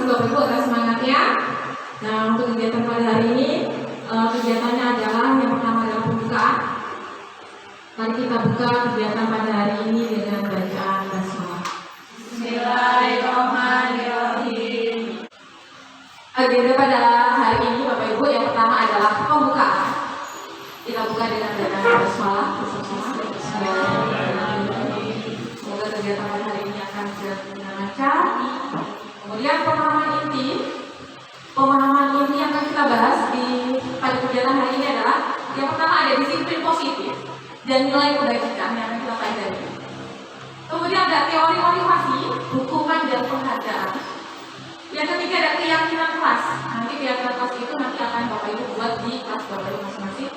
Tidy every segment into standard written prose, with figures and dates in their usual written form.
kasih Bapak Ibu atas semangatnya. Nah, untuk kegiatan pada hari ini, kegiatannya adalah yang pertama adalah pembukaan. Mari kita buka kegiatan pada hari ini dengan bacaan basmalah. Bismillahirrahmanirrahim. Agenda pada hari ini Bapak Ibu yang pertama adalah pembukaan. Kita buka dengan bacaan basmalah bersama-sama. Bismillahirrahmanirrahim. Semoga kegiatan pada hari ini akan berjalan dengan lancar. Kemudian pemahaman inti yang akan kita bahas pada kegiatan hari ini adalah yang pertama ada disiplin positif dan nilai kebaikan yang akan kita pelajari. Kemudian ada teori motivasi, hukuman dan penghargaan. Yang ketiga ada keyakinan kelas. Nanti keyakinan kelas itu nanti akan Bapak Ibu buat di kelas Bapak Ibu masing-masing.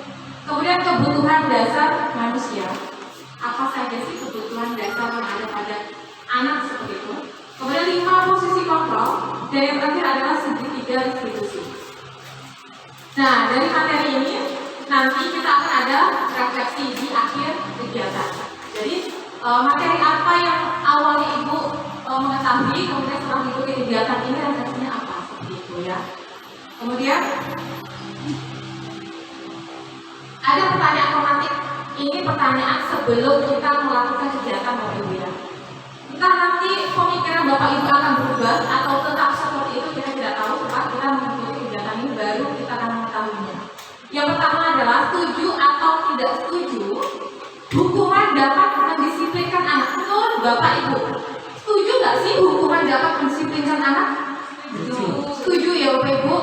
Kemudian kebutuhan dasar manusia. Apa saja sih kebutuhan dasar yang ada pada anak seperti itu? Kemudian 5 posisi kontrol. Dan yang terakhir adalah segitiga distribusi. Nah, dari materi ini nanti kita akan ada refleksi di akhir kegiatan. Jadi materi apa yang awalnya Ibu mengetahui, kemudian setelah mengikuti kegiatan ini refleksinya apa seperti itu ya. Kemudian ada pertanyaan formatif. Ini pertanyaan sebelum kita melakukan kegiatan Bapak Ibu ya. Entah nanti pemikiran Bapak Ibu akan berubah atau tetap seperti itu, kita tidak tahu. Setelah kita mengikuti kegiatan ini baru kita akan mengetahuinya. Yang pertama adalah setuju atau tidak setuju hukuman dapat mendisiplinkan anak. Menurut Bapak Ibu, setuju nggak sih hukuman dapat mendisiplinkan anak? Setuju ya Bapak Ibu.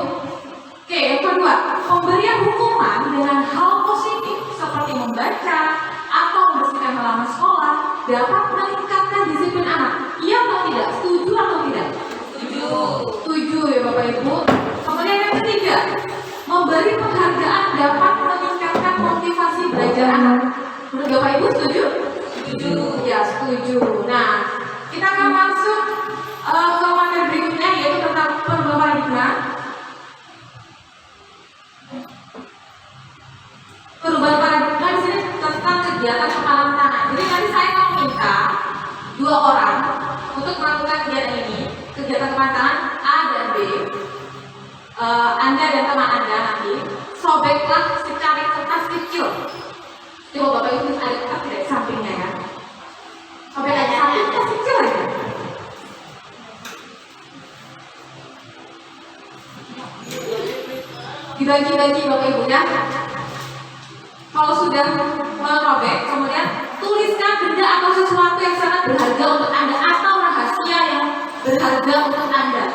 Oke, yang kedua, pemberian hukuman dengan hal positif seperti membaca atau membersihkan halaman sekolah dapat meningkatkan disiplin anak. Iya atau tidak? Setuju atau tidak? Setuju. Setuju ya Bapak Ibu. Kemudian yang ketiga, memberi penghargaan dapat meningkatkan motivasi belajar anak. Menurut Bapak Ibu setuju? Setuju. Ya, setuju. Nah, kita akan masuk ke materi berikutnya yaitu tentang perubahan paradigma. Perubahan paradigma di sini tentang kegiatan kepalan tangan. Jadi tadi saya mau minta 2 orang untuk melakukan kegiatan ini, kegiatan kepalan tangan A dan B. Anda dan teman Anda nanti sobeklah secari kertas kecil. Coba Bapak Ibu ada kertas tidak di sampingnya ya. Sobek aja satu kertas kecil aja. Dibagi-bagi Bapak Ibu ya. Kalau sudah merobek, kemudian tuliskan benda atau sesuatu yang sangat berharga untuk Anda atau rahasia yang berharga untuk Anda.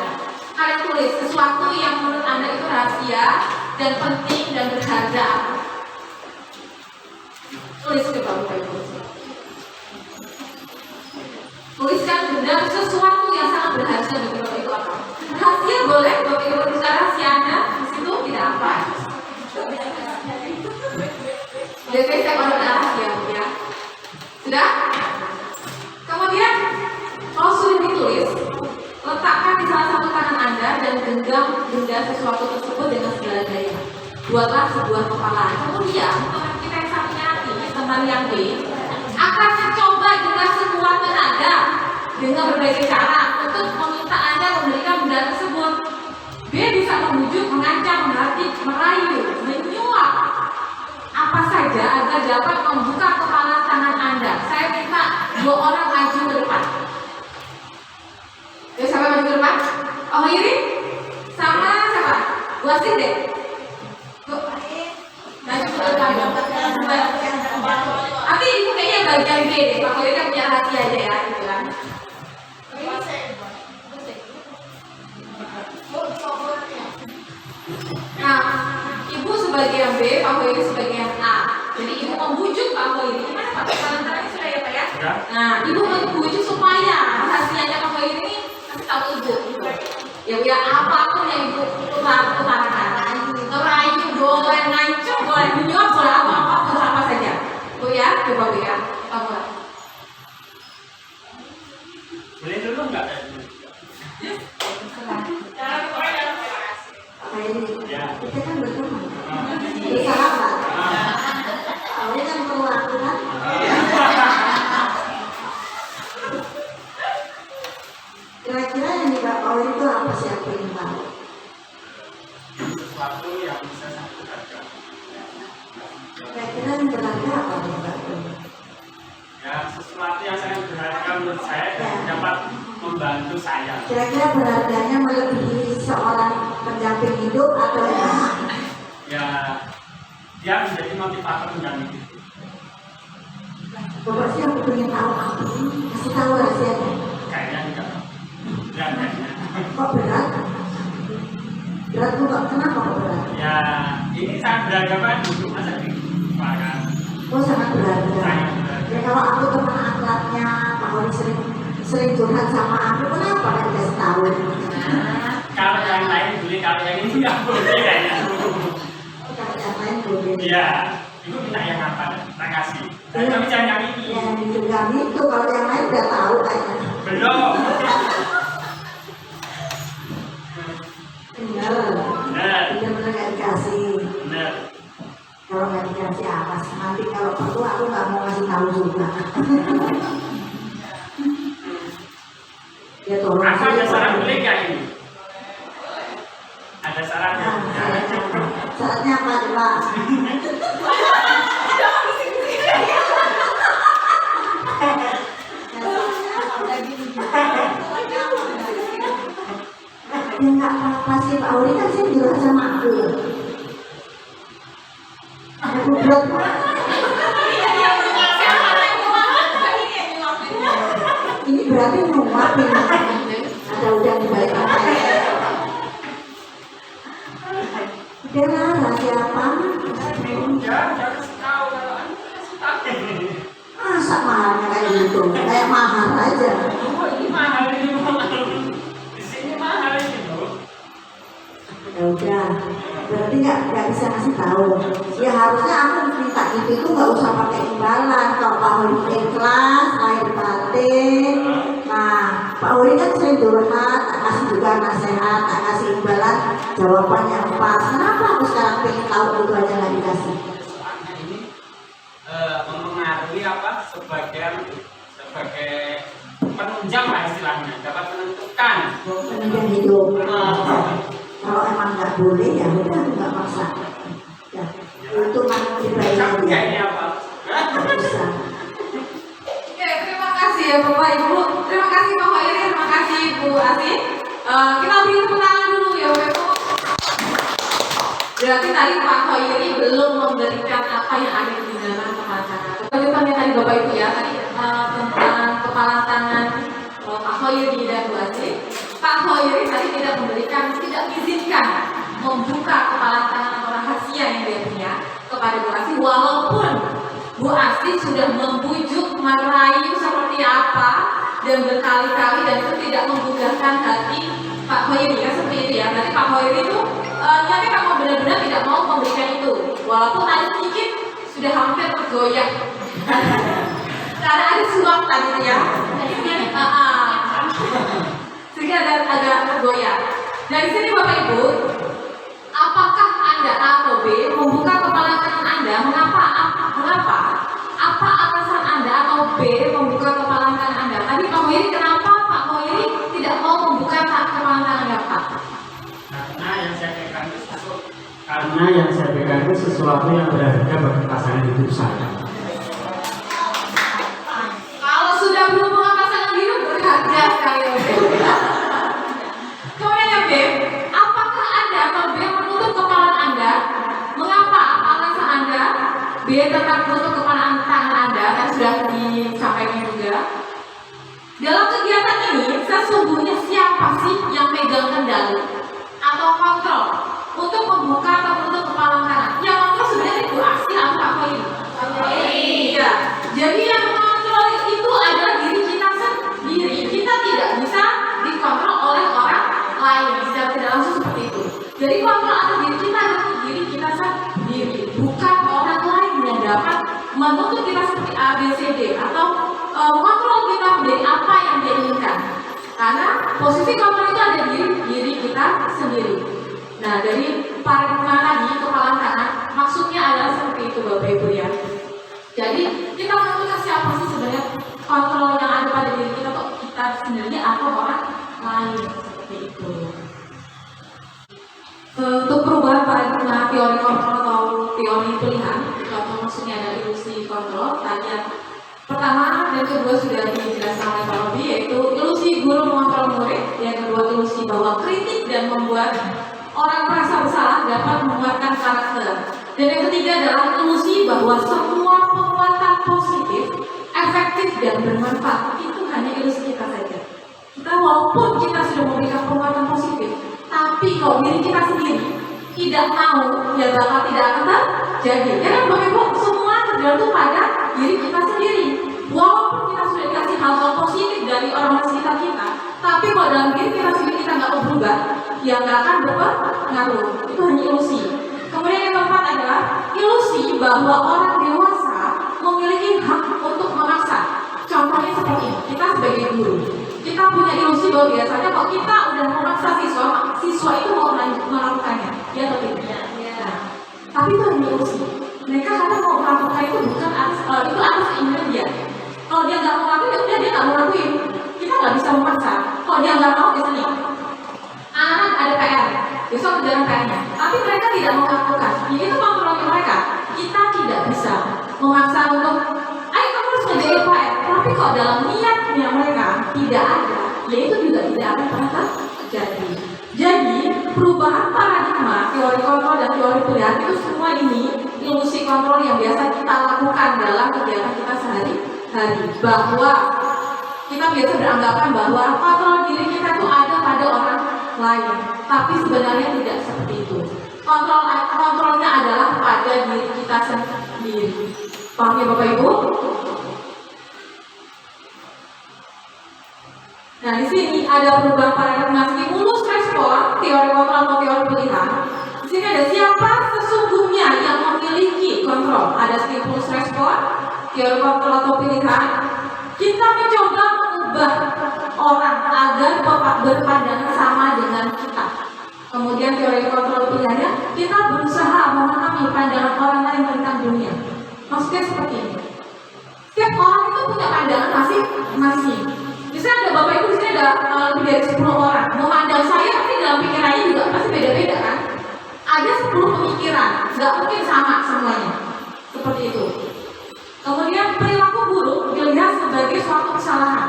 Kalian tulis sesuatu yang menurut Anda itu rahasia dan penting dan berharga. Tulis ke Bapak Ibu. Tuliskan benda sesuatu yang sangat berharga bagi Bapak Ibu apa? Rahasia boleh, Bapak Ibu tulis rahasia Anda di situ tidak apa. Biasanya saya baru rahasia ya. Sudah? Kemudian kalau sudah ditulis, letakkan di salah satu tangan Anda dan genggam benda sesuatu tersebut dengan segala daya. Buatlah sebuah kepalaan. Kemudian teman kita yang satunya nanti, teman yang B, akan mencoba dengan sekuat tenaga dengan berbagai cara untuk meminta Anda memberikan benda tersebut. B bisa membujuk, mengancam, melatih, merayu, menyuap, apa saja agar dapat membuka kepala tangan Anda. Saya minta 2 orang maju ke depan. Ya, siapa maju ke depan? Oh Iri? Sama siapa? Wasit deh. Maju ke depan. Tapi ibu kayaknya bagian B deh. Pak Iri kan punya rahasia aja ya, gitu kan? Nah, ibu sebagai yang B, Pak Hoiri sebagai yang A. Jadi ibu membujuk Pak Hoiri. Gimana Pak? Tangan-tangannya sudah ya Pak ya? Nah, ibu membujuk supaya rahasianya Pak Hoiri ini kasih tahu ibu. Ya apapun yang ibu utarakan. Ngerayu, boleh ngancam, boleh menyuap, boleh apa saja. Bu ya, coba Bu ya. Kamu. Boleh dulu enggak? Kita kan berteman, bersahabat. Awalnya kan perlu aku kan? Kira-kira yang dibawa itu apa siapa? ingin tahu. Sesuatu yang bisa saya berharga. Kira-kira yang berharga apa Bapak? Ya, sesuatu yang sangat berharga menurut saya dan dapat membantu saya. Kira-kira berharganya melebihi seorang pendamping hidup atau yang Ya, dia menjadi motivator mendamping hidup. Bapak sih aku pengen tahu apa ini? Kasih tahu rahasianya. Kayaknya enggak. Berat kayaknya. Kok berat? Berat tuh kok kenapa kok berat? Ya, ini sangat berharga banget untuk masa depan. Oh sangat berharga. Sangat berharga. Ya kalau aku teman akrabnya Pak Oli sering curhat sama aku, kenapa kan dikasih tahu? Kalau yang lain boleh, kalau yang ini nggak boleh kayaknya. Kalau yang lain boleh. Iya, ibu minta yang apa? Tak kasih. Tapi jangan yang ini. Ya digenggam itu kalau yang lain udah tahu kayaknya. Belum. Bener. Benar. Bener-bener nggak dikasih. Benar. Kalau nggak dikasih apa? Nanti kalau perlu aku nggak mau kasih tahu juga. Ya tolong. Apa ada saran boleh nggak ini? Ada sarannya? Saatnya apa coba? Ya nggak apa-apa sih Pak Oli kan saya bilang sama aku ya. Aku bilang ini berarti nguapin. Ada udah di balik apa ya? Udah lah, rahasia apa? Ya, jangan kasih tahu kalau anda kasih tahu. Masa mahalnya kayak gitu? Kayak mahal aja. Oh, ini mahal ini mahal. Di sini mahal ini loh. Ya udah, berarti nggak bisa ngasih tahu. Ya harusnya aku minta itu nggak usah pakai imbalan. Kalau Pak Oli ikhlas, lahir batin. Nah, Pak Oli kan sering curhat, tak kasih juga nasihat, tak kasih imbalan, jawaban yang pas. Kenapa aku sekarang pengen tahu itu aja nggak dikasih? Soalnya ini mempengaruhi apa? Sebagai penunjang lah istilahnya, dapat menentukan. Penunjang hidup. Kalau emang nggak boleh ya udah nggak maksa. Ya, itu mana pribadi Tapi dia. ini apa? Nggak bisa. Oke, terima kasih ya Bapak Ibu. Terima kasih Pak Hoiri, terima kasih Bu Asi. Kita beri tepuk tangan dulu ya Bapak Ibu. Berarti tadi Pak Hoiri belum memberikan apa yang ada di dalam kepala tangan. Lanjutannya tadi Bapak Ibu ya, tadi tentang kepala tangan Pak Hoiri dan Bu Asi. Pak Hoiri tadi tidak izinkan membuka kepala tangan atau rahasia yang dia punya kepada Bu Asi, walaupun Bu Asi sudah membujuk, merayu seperti apa dan berkali-kali dan itu tidak menggugahkan hati Pak Hoiri ya, seperti itu ya. Berarti Pak Hoiri itu niatnya memang benar-benar tidak mau memberikan itu, walaupun tadi sedikit sudah hampir tergoyah karena ada suap tadi ya. Sehingga agak tergoyah. Dari sini Bapak Ibu, apakah Anda A atau B membuka kepala tangan Anda? Mengapa? Apa alasan Anda atau B membuka kepala tangan Anda? Tadi Pak Hoiri, kenapa Pak Hoiri tidak mau membuka kepala tangan Anda, Pak? Karena yang saya pegang itu sesuatu yang berharga bagi pasangan hidup saya. Kalau sudah berhubungan pasangan hidup berharga sekali. Kemudian yang B, apakah Anda atau B menutup kepala Anda? Mengapa alasan Anda B tetap menutup kepala tangan Anda? Kan sudah disampaikan juga. Dalam kegiatan ini sesungguhnya siapa sih yang megang kendali atau kontrol untuk membuka atau menutup kepala tangan? Yang kontrol sebenarnya itu Asi atau Pak Hoiri? Iya. Jadi yang mengontrol itu adalah diri kita sendiri. Kita tidak bisa dikontrol oleh orang lain secara tidak langsung seperti itu. Jadi kontrol atas diri kita adalah diri kita sendiri, bukan orang lain yang dapat menuntut kita seperti A, B, C, D atau kontrol kita menjadi apa yang dia inginkan. Karena posisi kontrol itu ada di diri kita sendiri. Nah, dari paradigma tadi kepala tangan maksudnya adalah seperti itu Bapak Ibu ya. Jadi kita menentukan siapa sih sebenarnya kontrol yang ada pada diri kita, atau kita sendiri atau orang lain seperti itu. Untuk perubahan paradigma teori kontrol atau teori pilihan, atau maksudnya ada ilusi kontrol, tadi yang pertama dan kedua sudah dijelaskan oleh Pak Robi, yaitu ilusi guru mengontrol murid, yang kedua ilusi bahwa kritik dan membuat orang merasa bersalah dapat menguatkan karakter, dan yang ketiga adalah ilusi bahwa semua penguatan positif, efektif dan bermanfaat itu hanya ilusi kita saja. Kita walaupun kita sudah memberikan penguatan positif, tapi kalau diri kita sendiri tidak mau, ya bakal tidak akan terjadi. Ya kan Bapak Ibu, semua tergantung pada diri kita sendiri. Walaupun kita sudah dikasih hal-hal positif dari orang sekitar kita, tapi kalau dalam diri kita sendiri kita nggak mau berubah, ya nggak akan berpengaruh. Itu hanya ilusi. Kemudian yang keempat adalah ilusi bahwa orang dewasa memiliki hak untuk memaksa. Contohnya seperti ini, kita sebagai guru, kita punya ilusi bahwa biasanya kalau kita udah memaksa siswa itu mau melakukannya, ya atau tidak? Ya. Tapi itu hanya ilusi. Mereka kadang mau melakukan itu bukan atas keinginan dia. Kalau dia nggak mau lakuin, ya udah dia nggak mau lakuin. Kita nggak bisa memaksa. Kalau dia nggak mau, biasanya anak ada PR, besok kerjaan PR-nya. Tapi mereka tidak mau melakukan. Jadi itu kontrolnya mereka. Kita tidak bisa memaksa untuk, ayo kamu harus ngerjain PR. Tapi kalau dalam niatnya mereka tidak ada, ya itu juga tidak akan pernah terjadi. Jadi perubahan paradigma teori kontrol dan teori pilihan itu semua ini ilusi kontrol yang biasa kita lakukan dalam kegiatan kita sehari-hari. Bahwa kita biasa beranggapan bahwa kontrol diri kita itu ada pada orang lain, tapi sebenarnya tidak seperti itu. Kontrolnya adalah pada diri kita sendiri. Paham ya Bapak Ibu? Nah, di sini ada perubahan paradigma stimulus respon, teori kontrol atau teori pilihan. Di sini ada siapa sesungguhnya yang memiliki kontrol. Ada stimulus respon, teori kontrol atau pilihan. Kita mencoba mengubah orang agar berpandangan sama dengan kita. Kemudian teori kontrol pilihannya, kita berusaha memahami pandangan orang lain tentang dunia. Maksudnya seperti ini. Setiap orang itu punya pandangan masing-masing. Misalnya ada Bapak Ibu di sini ada lebih dari 10 orang. Memandang saya pasti dalam pikirannya juga pasti beda-beda kan? Ada 10 pemikiran, nggak mungkin sama semuanya. Seperti itu. Kemudian perilaku buruk dilihat sebagai suatu kesalahan.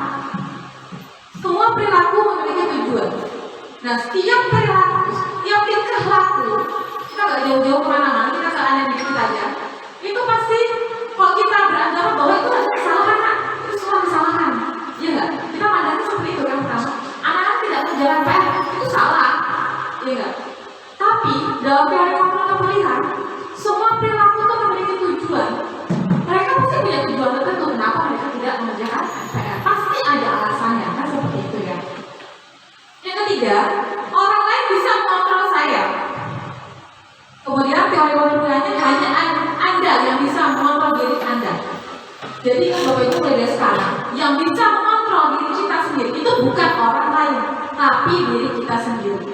Semua perilaku memiliki tujuan. Nah, setiap perilaku, setiap tingkah laku, kita nggak jauh-jauh kemana-mana, kita ke anak diri kita aja. Itu pasti kalau kita beranggapan bahwa itu adalah kesalahan, itu semua kesalahan. Iya nggak? Kita mandangnya seperti itu yang pertama. Anak-anak tidak berjalan PR, itu salah. Iya nggak? Tapi dalam teori kontrol atau pilihan, semua perilaku itu memiliki tujuan. Mereka pasti punya tujuan tertentu kenapa mereka tidak mengerjakan PR. Pasti ada alasannya, kan seperti itu ya. Yang ketiga, orang lain bisa mengontrol saya. Kemudian teori kontrol pilihannya hanya Anda yang bisa mengontrol diri Anda. Jadi Bapak Ibu mulai sekarang, yang bisa mengontrol diri kita sendiri itu bukan orang lain, tapi diri kita sendiri.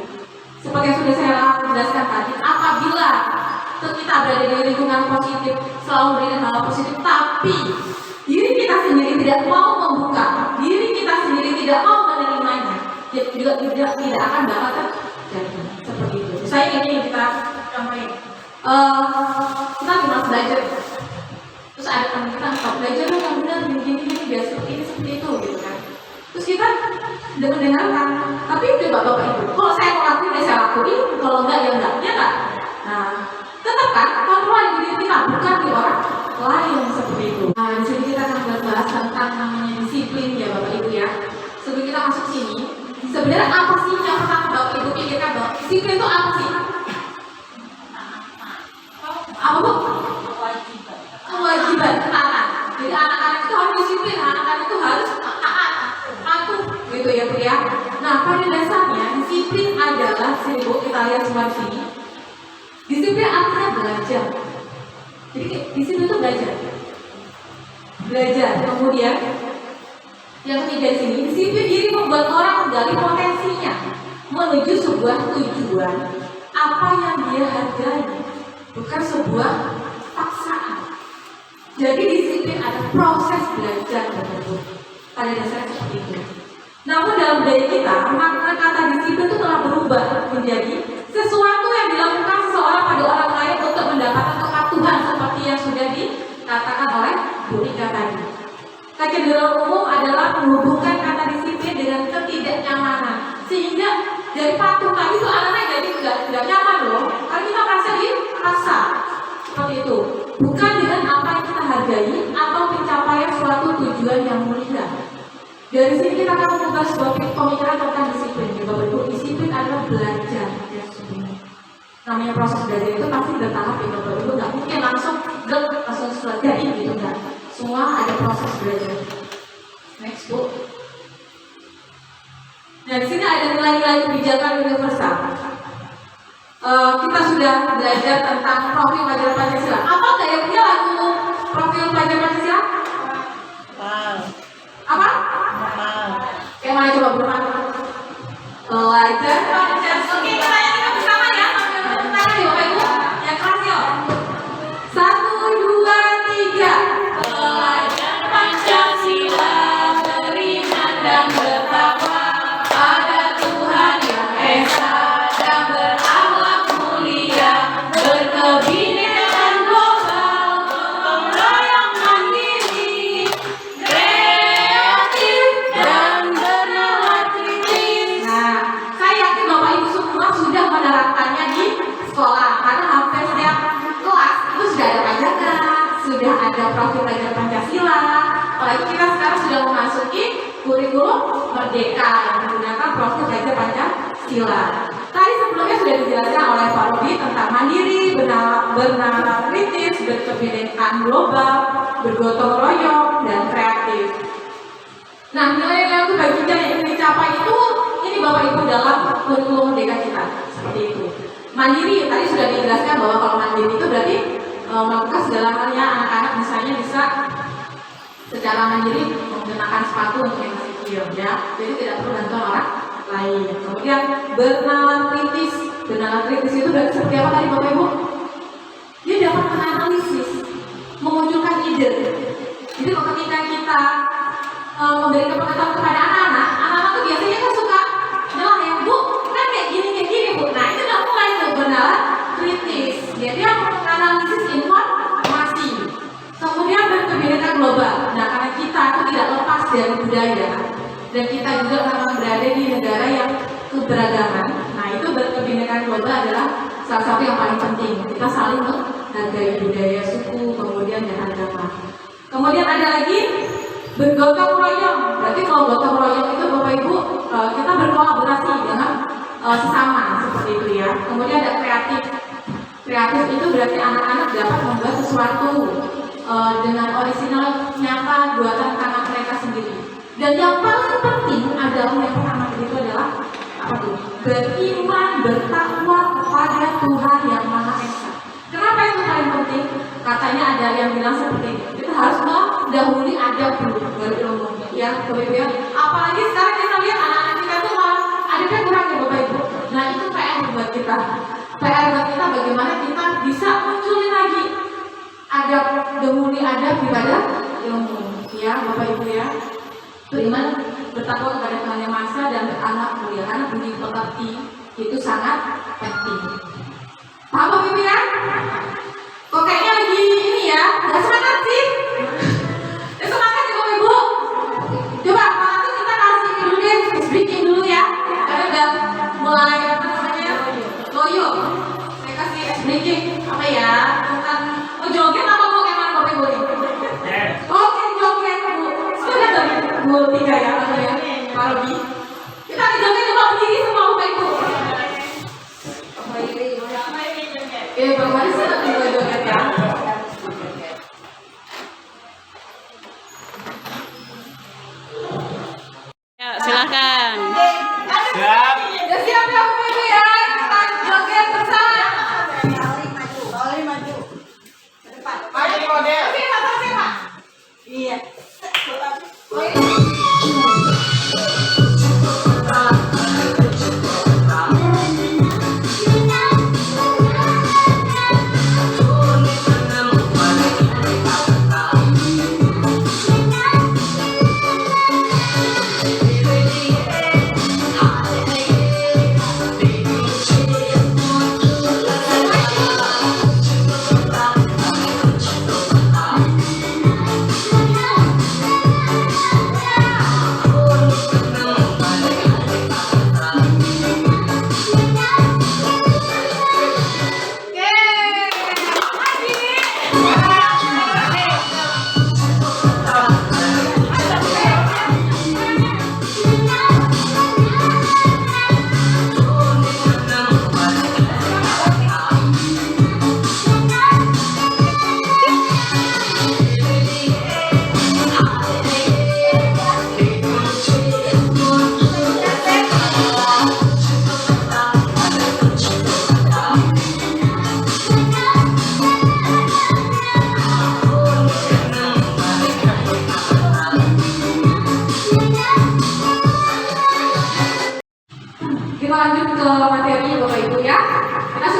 Seperti yang sudah saya jelaskan tadi, apabila kita berada di lingkungan positif, selalu memberikan hal positif, tapi diri kita sendiri tidak mau membuka, diri kita sendiri tidak mau menerimanya, juga tidak akan dapat terjadi seperti itu. Saya ini yang kita contohin, kita harus belajar. Terus ada teman kita nggak belajar yang benar begini biar seperti ini itu gitu kan. Terus kita mendengarkan, tapi udah Bapak Ibu, kalau saya mau lakuin ya saya lakuin, kalau enggak ya enggak, ya enggak. Nah, tetap kan kontrol di diri kita bukan di orang lain seperti itu. Nah, di sini kita akan bahas tentang namanya disiplin ya Bapak Ibu ya. Sebelum kita masuk sini, sebenarnya apa sih yang pertama Bapak Ibu pikirkan bahwa disiplin itu apa sih? Apa Bu? Kewajiban, ketaatan. Jadi anak-anak itu harus disiplin, anak-anak itu harus taat, patuh, gitu ya Bu ya. Nah, pada dasarnya disiplin adalah, sini Bu, kita lihat semua di sini. Disiplin artinya belajar. Jadi disiplin itu belajar. Belajar. Kemudian yang ketiga di sini, disiplin diri membuat orang menggali potensinya menuju sebuah tujuan apa yang dia hargai, bukan sebuah paksaan. Jadi disiplin ada proses belajar tertentu. Pada dasarnya seperti itu. Namun dalam budaya kita, makna kata disiplin itu telah berubah menjadi sesuatu yang general umum adalah menghubungkan kata disiplin dengan ketidaknyamanan. Sehingga dari patuh tadi tuh anak-anak jadi nggak nyaman loh. Karena kita merasa dipaksa. Seperti itu. Bukan dengan apa yang kita hargai atau pencapaian suatu tujuan yang mulia. Dari sini kita akan mengubah sebuah pemikiran tentang disiplin. Bapak Ibu, disiplin adalah belajar. Ya, sebenarnya. Namanya proses belajar itu pasti bertahap ya Bapak Ibu. Nggak mungkin langsung jadi gitu enggak. Semua ada proses belajar. Next Bu. Nah di sini ada nilai-nilai kebijakan universal. Kita sudah belajar tentang profil pelajar Pancasila. Apa nggak yang punya lagu profil pelajar Pancasila? Apa? Kayak mana coba berapa? Pelajar Pancasila. Oke, kita nyanyikan bersama ya. Sambil tepuk tangan ya Bapak Ibu. Yang keras ya. 1, 2, 3. Pelajar Pancasila beriman dan bertakwa pada Tuhan yang Esa dan berakhlak mulia, berkebinekaan global, gotong royong mandiri, kreatif dan bernalar kritis. Nah, saya yakin Bapak Ibu semua sudah menerapkannya di sekolah karena hampir setiap kelas itu sudah ada pajakan, sudah ada profil pelajar Pancasila. Apalagi kita sekarang sudah memasuki kurikulum Merdeka yang menggunakan profil pelajar Pancasila. Tadi sebelumnya sudah dijelaskan oleh Pak Robi tentang mandiri, bernalar kritis, berkebinekaan global, bergotong royong, dan kreatif. Nah, nilai-nilai kebajikan yang ingin dicapai itu, ini Bapak Ibu dalam kurikulum Merdeka kita, seperti itu. Mandiri, tadi sudah dijelaskan bahwa kalau mandiri itu berarti melakukan segala halnya anak-anak misalnya bisa secara mandiri menggunakan sepatu untuk yang masih kecil ya, jadi tidak perlu bantuan orang lain. Kemudian bernalar kritis itu berarti seperti apa tadi Bapak Ibu? Dia dapat menganalisis, memunculkan ide. Jadi ketika kita memberikan pengetahuan kepada anak-anak tuh biasanya kan suka bilang ya Bu, kan kayak gini Bu. Nah itu udah mulai tuh bernalar kritis. Dia menganalisis informasi. Kemudian berkebinekaan global. Nah karena kita itu tidak lepas dari budaya dan kita juga memang berada di negara yang keberagaman. Nah itu berkebinekaan global adalah salah satu yang paling penting. Kita saling menghargai budaya, suku, kemudian dan agama. Kemudian ada lagi bergotong royong. Berarti kalau gotong royong itu Bapak Ibu kita berkolaborasi dengan sesama seperti itu ya. Kemudian ada kreatif. Kreatif itu berarti anak-anak dapat membuat sesuatu dengan orisinal nyata buatan tangan mereka sendiri. Dan yang paling penting adalah yang pertama itu adalah apa tuh? Beriman, bertakwa kepada Tuhan yang Maha Esa. Kenapa itu paling penting? Katanya ada yang bilang seperti ini. Kita harus mendahului adab dulu baru ilmu. Ya, Bapak Ibu ya. Apalagi sekarang kita lihat anak-anak kita tuh malah adabnya kurang ya Bapak Ibu. Nah itu PR buat kita. PR buat kita bagaimana kita bisa munculin lagi adab, dahului adab daripada ilmu. Ya Bapak Ibu ya. Beriman, bertakwa kepada Tuhan yang Maha Esa dan berakhlak mulia. Karena budi pekerti itu sangat penting. Paham Bapak Ibu ya? Kok kayaknya lagi ini ya, nggak semangat sih? Ya semangat ya Bapak Ibu. Coba kalau kita kasih dulu deh, speaking dulu ya. Karena udah mulai apa namanya loyo. Saya kasih speaking apa ya? Tentang joget apa mau kayak mana Bapak Ibu? Oke joget Bu. Sudah tadi 2, 3 ya apa ya? Pak Robi. Kita joget coba berdiri semua Bapak Ibu. Bang Maris juga joget ya. Ya, silakan. Siap. Udah siap ya Bapak Ibu ya? Kita joget bersama. Maju. Ke depan. Oke, Pak. Iya.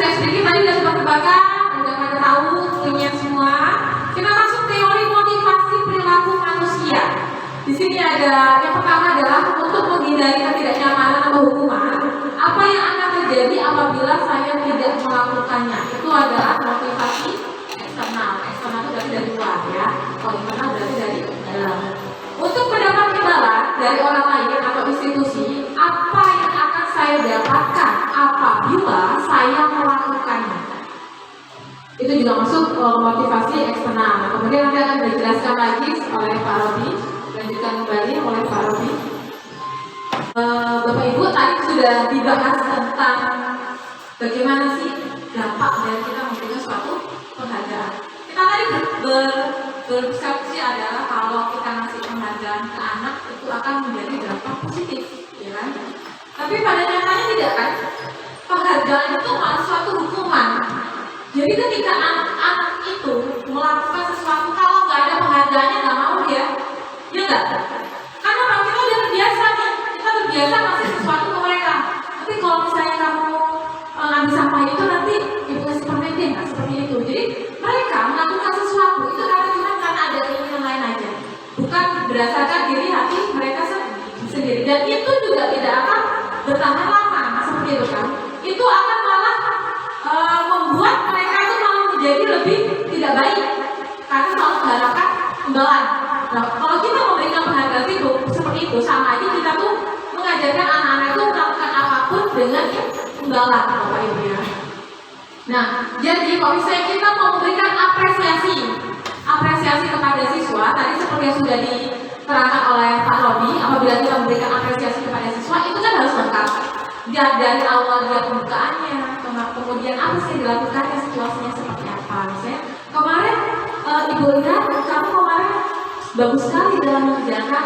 sudah sedikit tadi udah tebak-tebakan, udah pada tahu punya semua. Kita masuk teori motivasi perilaku manusia. Di sini ada yang pertama adalah untuk menghindari ketidaknyamanan atau hukuman. Apa yang akan terjadi apabila saya tidak melakukannya? Itu adalah motivasi eksternal. Eksternal itu berarti dari luar ya. Kalau internal berarti dari dalam. Untuk mendapat imbalan dari orang lain atau institusi, apa yang akan saya dapatkan apabila saya melakukannya? Itu juga masuk motivasi eksternal. Nah, kemudian nanti akan dijelaskan lagi oleh Pak Robi, lanjutkan kembali oleh Pak Robi. Bapak Ibu tadi sudah dibahas tentang bagaimana sih dampak dari kita memberikan suatu penghargaan. Kita tadi berdiskusi adalah kalau kita ngasih penghargaan ke anak itu akan menjadi dampak positif, ya kan? Tapi pada nyatanya tidak kan? Penghargaan itu malah suatu hukuman. Jadi ketika anak-anak itu melakukan sesuatu kalau nggak ada penghargaannya nggak mau dia, ya nggak? Karena kalau kita udah terbiasa nih, kita terbiasa ngasih sesuatu ke mereka. Tapi kalau misalnya kamu ngambil sampah itu nanti ibu kasih permen deh, nggak seperti itu. Jadi mereka melakukan sesuatu itu cuma karena ada keinginan lain aja, bukan berdasarkan diri hati mereka sendiri. Dan itu juga tidak akan bertahan lama seperti itu kan? Itu akan malah membuat mereka itu malah menjadi lebih tidak baik karena selalu mengharapkan imbalan. Nah, kalau kita memberikan penghargaan itu seperti itu, sama aja kita tuh mengajarkan anak-anak itu melakukan apapun dengan imbalan, Bapak Ibu ya. Nah, jadi kalau misalnya kita mau memberikan apresiasi kepada siswa, tadi seperti yang sudah diterangkan oleh Pak Robi, apabila kita memberikan apresiasi kepada siswa, itu kan harus lengkap. Dari awal dia pembukaannya, kemudian apa sih yang dilakukannya, situasinya seperti apa. Misalnya, kemarin Ibu lihat, kamu kemarin bagus sekali dalam mengerjakan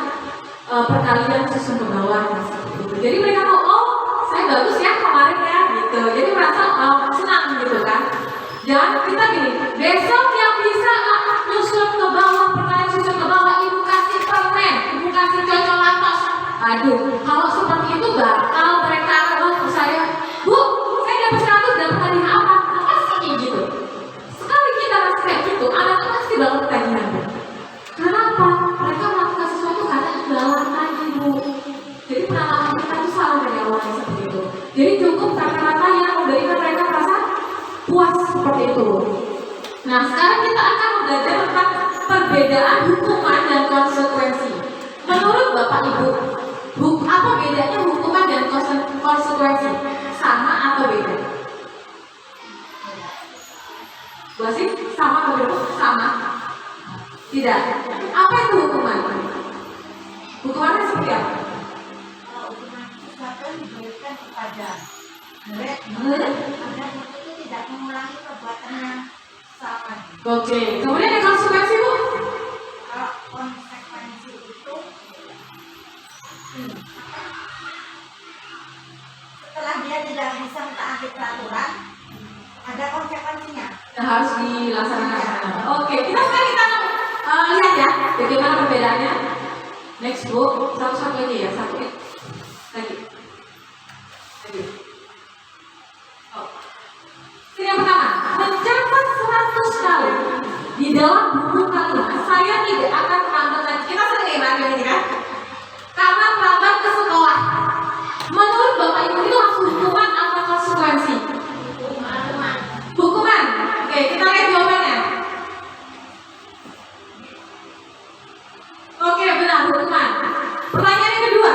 perkalian susun ke bawah. Jadi mereka tahu, oh saya bagus ya kemarin ya, gitu. Jadi merasa senang gitu kan. Jangan kita gini, besok yang bisa nyusun ke bawah, perkalian susun ke bawah, ibu kasih permen, ibu kasih cocok latos. Aduh, kalau seperti itu bakal mereka akan ke saya, Bu, saya dapat 100, dapat hadiah apa? Pasti gitu. Sekali kita ngasih kayak gitu, anak itu pasti bakal ketagihan. Kenapa? Mereka melakukan sesuatu karena imbalan lagi, Bu. Jadi pengalaman kita itu salah dari awalnya seperti itu. Jadi cukup kata-kata yang memberikan mereka merasa puas seperti itu. Nah, sekarang kita akan belajar tentang perbedaan hukuman dan konsekuensi. Menurut Bapak Ibu, apa bedanya hukuman dan konsekuensi? Sama atau beda? Basit, sama atau beda? Sama. Tidak. Apa itu hukuman? Hukumannya seperti apa? Hukuman sesuatu diberikan kepada murid agar itu tidak mengulangi perbuatan yang sama. Oke. Kemudian ada konsekuensi, Bu? Kalau konsekuensi itu setelah dia tidak bisa mentaati peraturan, ada konsekuensinya. Yang harus dilaksanakan. Oke, kita sekarang lihat ya bagaimana perbedaannya. Next, Bu, satu-satu lagi ya, satu lagi. Oh. Ini yang pertama, mencatat 100 kali di dalam buku kalimat saya tidak akan terlambat lagi. Kita sering ingat ini kan? Karena terlambat ke sekolah. Menurut Bapak Ibu itu langsung hukuman atau konsekuensi? Hukuman. Oke, kita lihat jawabannya. Oke, benar, hukuman. Pertanyaan yang kedua.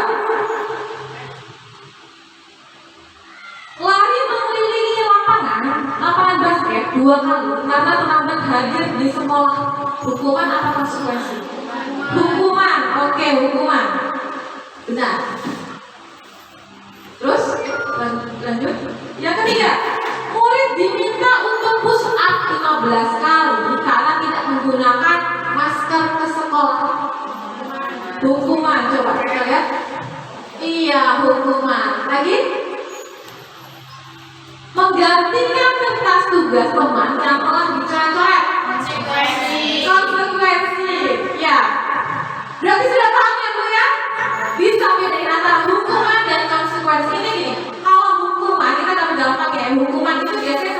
Lari mengelilingi lapangan basket 2 kali karena terlambat hadir di sekolah. Hukuman atau konsekuensi? Hukuman. Oke, hukuman. Benar. Terus lanjut. Yang ketiga, murid diminta untuk push up 15 kali karena tidak menggunakan masker ke sekolah. Hukuman. Coba kita lihat. Iya, hukuman. Lagi. Menggantikan kertas tugas teman yang telah dicoret-coret. Konsekuensi. Ya. Berarti sudah paham ya, Bu ya? Bisa bedain antara hukuman dan konsekuensi. Ini gini, kalau hukuman kita dapat gampang ya, hukuman itu biasanya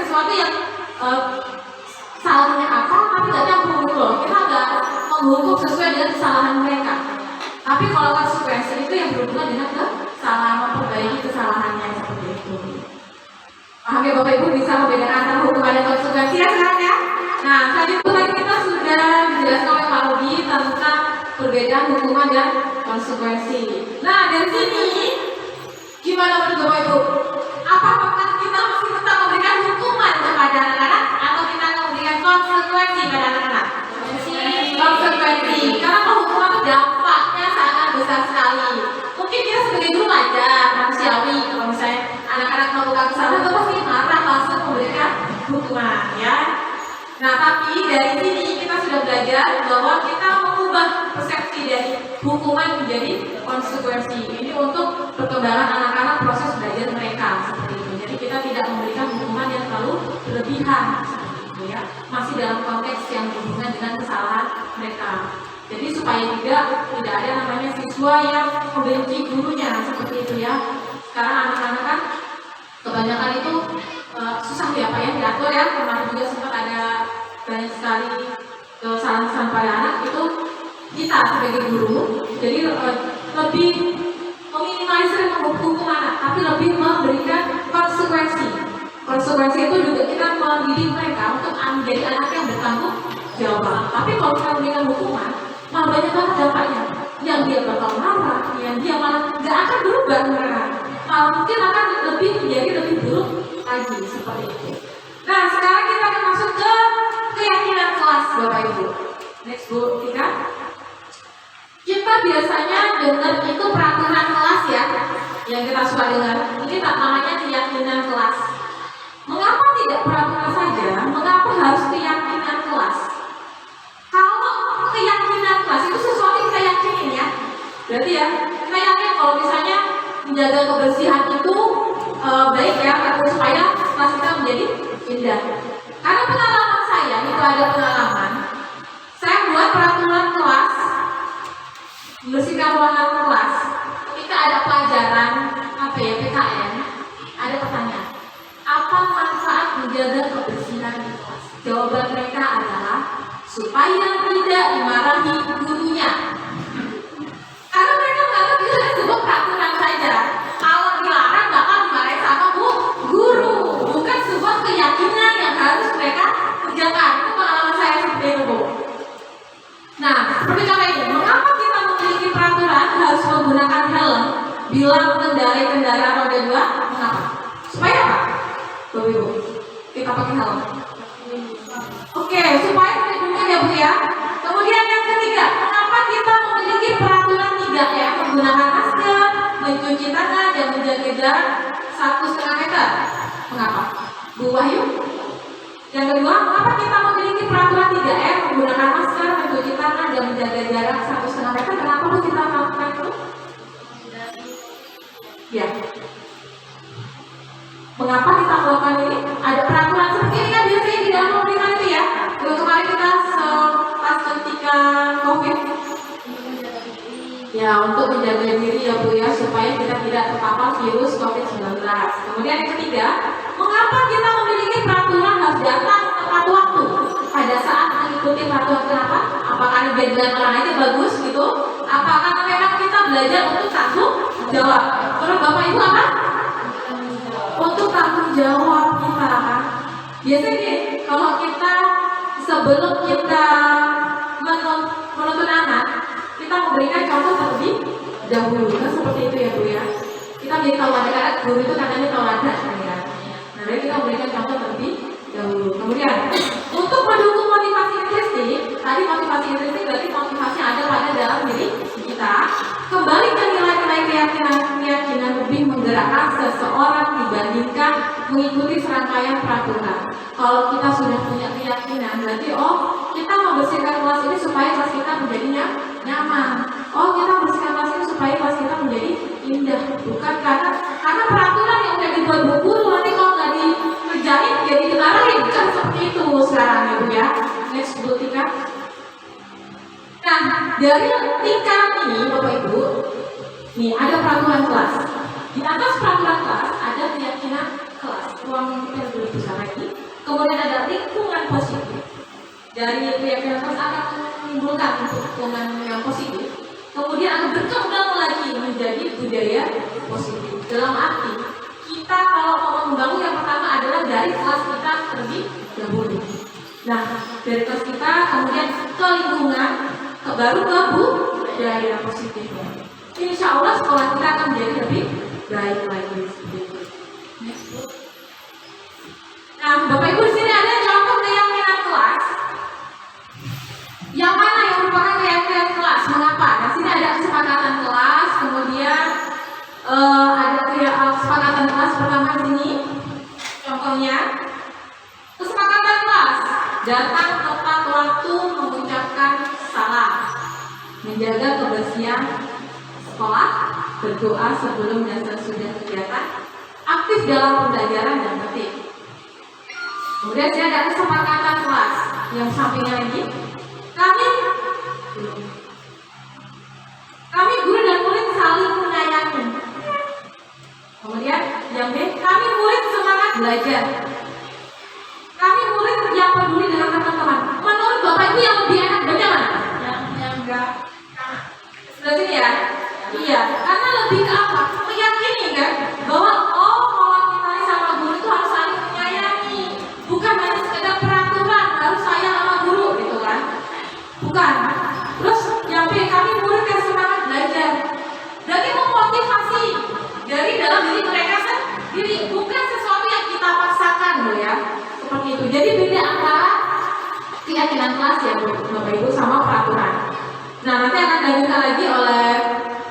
menghukum sesuai dengan kesalahan mereka. Tapi kalau konsekuensi itu yang berhubungan dengan kesalahan, memperbaiki kesalahannya seperti itu. Paham ya Bapak Ibu, bisa membedakan antara hukuman dan konsekuensi ya sekarang ya? Nah, tadi kita sudah dijelaskan oleh Pak Rudi tentang perbedaan hukuman dan konsekuensi. Nah, dari sini gimana menurut Bapak Ibu? Apakah kita masih tetap memberikan hukuman kepada anak-anak atau kita akan memberikan konsekuensi pada anak-anak? Konsekuensi. Karena hukuman itu dampaknya sangat besar sekali. Mungkin kita sebagai guru wajar, manusiawi, kalau misalnya anak-anak melakukan kesalahan itu pasti marah langsung memberikan hukuman, ya. Nah, tapi dari sini kita sudah belajar bahwa kita mengubah persepsi dari hukuman menjadi konsekuensi. Ini untuk perkembangan anak-anak, proses belajar mereka seperti itu. Jadi kita tidak memberikan hukuman yang terlalu berlebihan seperti itu, ya. Masih dalam konteks yang berhubungan dengan kesalahan mereka. Jadi supaya tidak ada namanya siswa yang membenci gurunya seperti itu, ya. Sekarang anak-anak kan kebanyakan itu susah ya Pak ya diatur ya. Kemarin juga sempat ada banyak sekali kesalahan pada anak itu kita sebagai guru. Jadi lebih meminimalisir menghukum anak, tapi lebih memberikan konsekuensi. Konsekuensi itu juga kita mendidik mereka untuk menjadi anak yang bertanggung jawab. Tapi kalau kita memberikan hukuman, malah banyak banget dampaknya. Yang dia bakal marah, yang dia malah nggak akan berubah mereka. Malah mungkin akan menjadi lebih buruk lagi seperti itu. Nah, sekarang kita akan masuk ke keyakinan kelas Bapak Ibu. Next Bu, Tika. Kita biasanya dengar itu peraturan kelas ya, yang kita suka dengar. Ini namanya keyakinan kelas. Mengapa tidak peraturan saja? Mengapa harus keyakinan kelas? Kalau keyakinan kelas itu sesuatu yang kita yakinin ya. Berarti ya, kita yakin kalau misalnya menjaga kebersihan itu baik ya, supaya kelas kita menjadi indah. Karena pengalaman saya, itu ada pengalaman. Saya buat peraturan kelas, membersihkan ruangan kelas. Ketika ada pelajaran PKN, ada pertanyaan. Apa manfaat menjaga kebersihan di kelas? Jawaban mereka adalah supaya tidak dimarahi gurunya. Karena mereka menganggap itu adalah sebuah peraturan saja. Kalau dilarang bakal dimarahin sama guru, bukan sebuah keyakinan yang harus mereka kerjakan. Itu pengalaman saya seperti itu, Bu. Nah, seperti contoh ini, mengapa kita memiliki peraturan harus menggunakan helm bila mengendarai kendaraan roda 2? Mengapa? Supaya apa? Bapak Ibu, kita pakai helm. Oke, supaya melindungi ya Bu ya. Kemudian yang ketiga, mengapa kita memiliki peraturan 3 ya, menggunakan masker, mencuci tangan, dan menjaga jarak 1,5 meter? Mengapa? Bu Wahyu? Yang kedua, mengapa kita memiliki peraturan 3M, menggunakan masker, mencuci tangan, dan menjaga jarak 1,5 meter? Kenapa Bu kita melakukan itu? Ya. Mengapa kita melakukan ini? Ada peraturan seperti ini kan biasanya di dalam pemerintahan itu ya. Kalau kemarin kita pas ketika COVID, ya untuk menjaga diri ya Bu ya, supaya kita tidak terpapar virus COVID-19. Kemudian yang ketiga, mengapa kita memiliki peraturan harus datang tepat waktu pada saat mengikuti peraturan? Kenapa? Apakah biar orang aja bagus gitu? Apakah memang kita belajar untuk tanggung jawab? Menurut Bapak Ibu apa? Untuk tanggung jawab kita kan. Biasanya kalau kita sebelum kita menuntun anak, kita memberikan contoh terlebih dahulu. Kan seperti itu ya Bu ya. Kita menjadi tauladan, karena guru itu katanya tauladan ya. Nah, jadi kita memberikan contoh terlebih dahulu. Kemudian untuk mendukung motivasi intrinsik, tadi motivasi intrinsik berarti motivasi yang ada pada dalam diri kita. Kembali ke nilai-nilai keyakinan lebih menggerakkan seseorang dibandingkan mengikuti serangkaian peraturan. Kalau kita sudah punya keyakinan, berarti kita membersihkan kelas ini supaya kelas kita menjadi nyaman. Kita membersihkan kelas ini supaya kelas kita menjadi indah. Bukan karena peraturan yang udah dibuat bu guru, nanti kalau nggak dikerjain jadi dimarahin. Kan seperti itu sekarang ya Bu ya. Next Bu Tika. Nah, dari lingkaran ini Bapak Ibu, nih ada peraturan kelas. Di atas peraturan kelas ada keyakinan kelas. Ruang kita lebih besar lagi. Kemudian ada lingkungan positif. dari keyakinan kelas akan menimbulkan hubungan yang positif, kemudian akan berkembang lagi menjadi budaya positif. Dalam arti kita kalau mau membangun, yang pertama adalah dari kelas kita terlebih dahulu. Nah, dari kelas kita kemudian ke lingkungan, baru ke budaya positifnya. Insya Allah sekolah kita akan menjadi lebih baik lagi. Next, Bu. Nah, Bapak Ibu di sini ada contoh keyakinan kelas. Yang mana yang merupakan keyakinan kelas? Mengapa? Nah, sini ada kesepakatan kelas, kemudian ada kesepakatan kelas pertama di sini. Contohnya, kesepakatan kelas datang tepat waktu mengucapkan salam, menjaga kebersihan sekolah, berdoa sebelum dan sesudah kegiatan, aktif dalam pembelajaran dan tertib. Kemudian saya ada kesepakatan kelas yang sampingnya lagi. Kami guru dan murid saling menyayangi. Kemudian yang B, kami murid semangat belajar. Kami murid yang peduli dengan teman-teman. Menurut Bapak Ibu yang lebih enak baca mana? Yang enggak. Sebelah sini ya? Iya, karena lebih ke apa? Meyakini kan bahwa kalau kita sama guru itu harus saling menyayangi. Bukan hanya sekedar peraturan harus sayang sama guru gitu kan? Bukan. Terus yang B, kami murid yang semangat belajar. Berarti memotivasi dari dalam diri mereka sendiri, bukan sesuatu yang kita paksakan loh ya. Seperti itu. Jadi beda antara keyakinan kelas ya Bapak Ibu sama peraturan. Nah, nanti akan dilanjutkan lagi oleh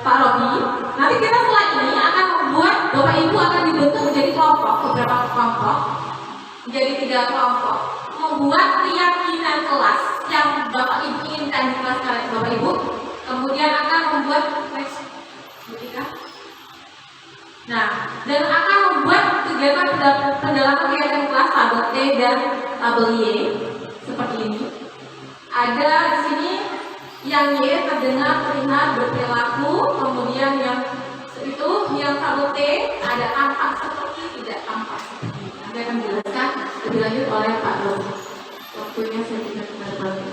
Pak Robi. Nanti kita setelah ini akan membuat, Bapak Ibu akan dibentuk menjadi kelompok, beberapa kelompok, menjadi 3 kelompok, membuat keyakinan kelas yang Bapak Ibu inginkan di kelas kalian Bapak Ibu, kemudian akan membuat next. Nah, dan akan membuat kegiatan pendalaman kegiatan kelas tabel T dan tabel Y seperti ini. Ada di sini yang Y terdengar, terlihat, berperilaku, kemudian yang itu yang tabel T ada tampak seperti, tidak tampak seperti. Nanti akan dijelaskan lebih lanjut oleh Pak Rob. Waktunya saya tidak berbagi.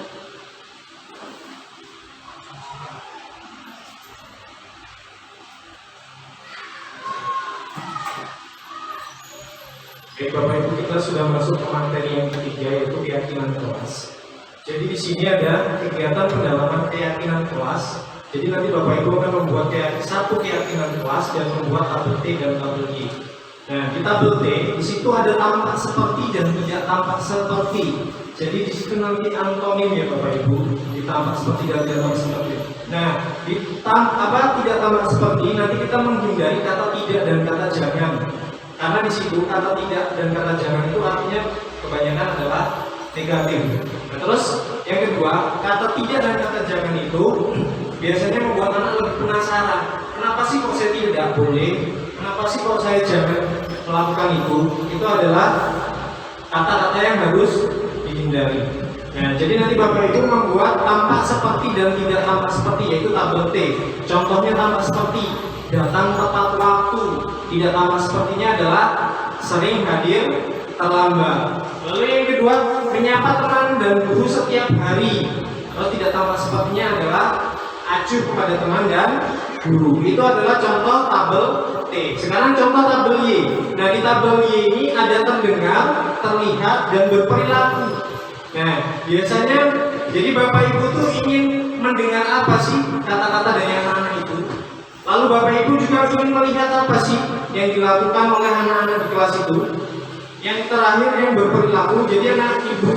Baik Bapak Ibu, kita sudah masuk ke materi yang ketiga, yaitu keyakinan kelas. Jadi di sini ada kegiatan pendalaman keyakinan kelas. Jadi nanti Bapak Ibu akan membuat satu keyakinan kelas dan membuat tabel T dan tabel Y. Nah, di tabel T di situ ada tampak seperti dan tidak tampak seperti. Jadi di situ nanti antonim ya Bapak Ibu, di tampak seperti dan tidak tampak seperti. Nah, di tidak tampak seperti nanti kita menghindari kata tidak dan kata jangan. Karena di situ kata tidak dan kata jangan itu artinya kebanyakan adalah negatif. Nah, terus yang kedua, kata tidak dan kata jangan itu biasanya membuat anak lebih penasaran. Kenapa sih kok saya tidak boleh? Kenapa sih kok saya jangan melakukan itu? Itu adalah kata-kata yang harus dihindari. Nah, jadi nanti Bapak Ibu membuat tampak seperti dan tidak tampak seperti, yaitu tabel T. Contohnya tampak seperti datang tepat waktu, tidak tampak sepertinya adalah sering hadir terlambat. Lalu yang kedua, menyapa teman dan guru setiap hari. Terus tidak tampak sepertinya adalah acuh kepada teman dan guru. Itu adalah contoh tabel T. Sekarang contoh tabel Y. Nah, di tabel Y ini ada terdengar, terlihat, dan berperilaku. Nah, biasanya jadi Bapak Ibu tuh ingin mendengar apa sih kata-kata dari anak-anak itu? Lalu Bapak Ibu juga ingin melihat apa sih yang dilakukan oleh anak-anak di kelas itu? Yang terakhir yang berperilaku. Jadi anak ibu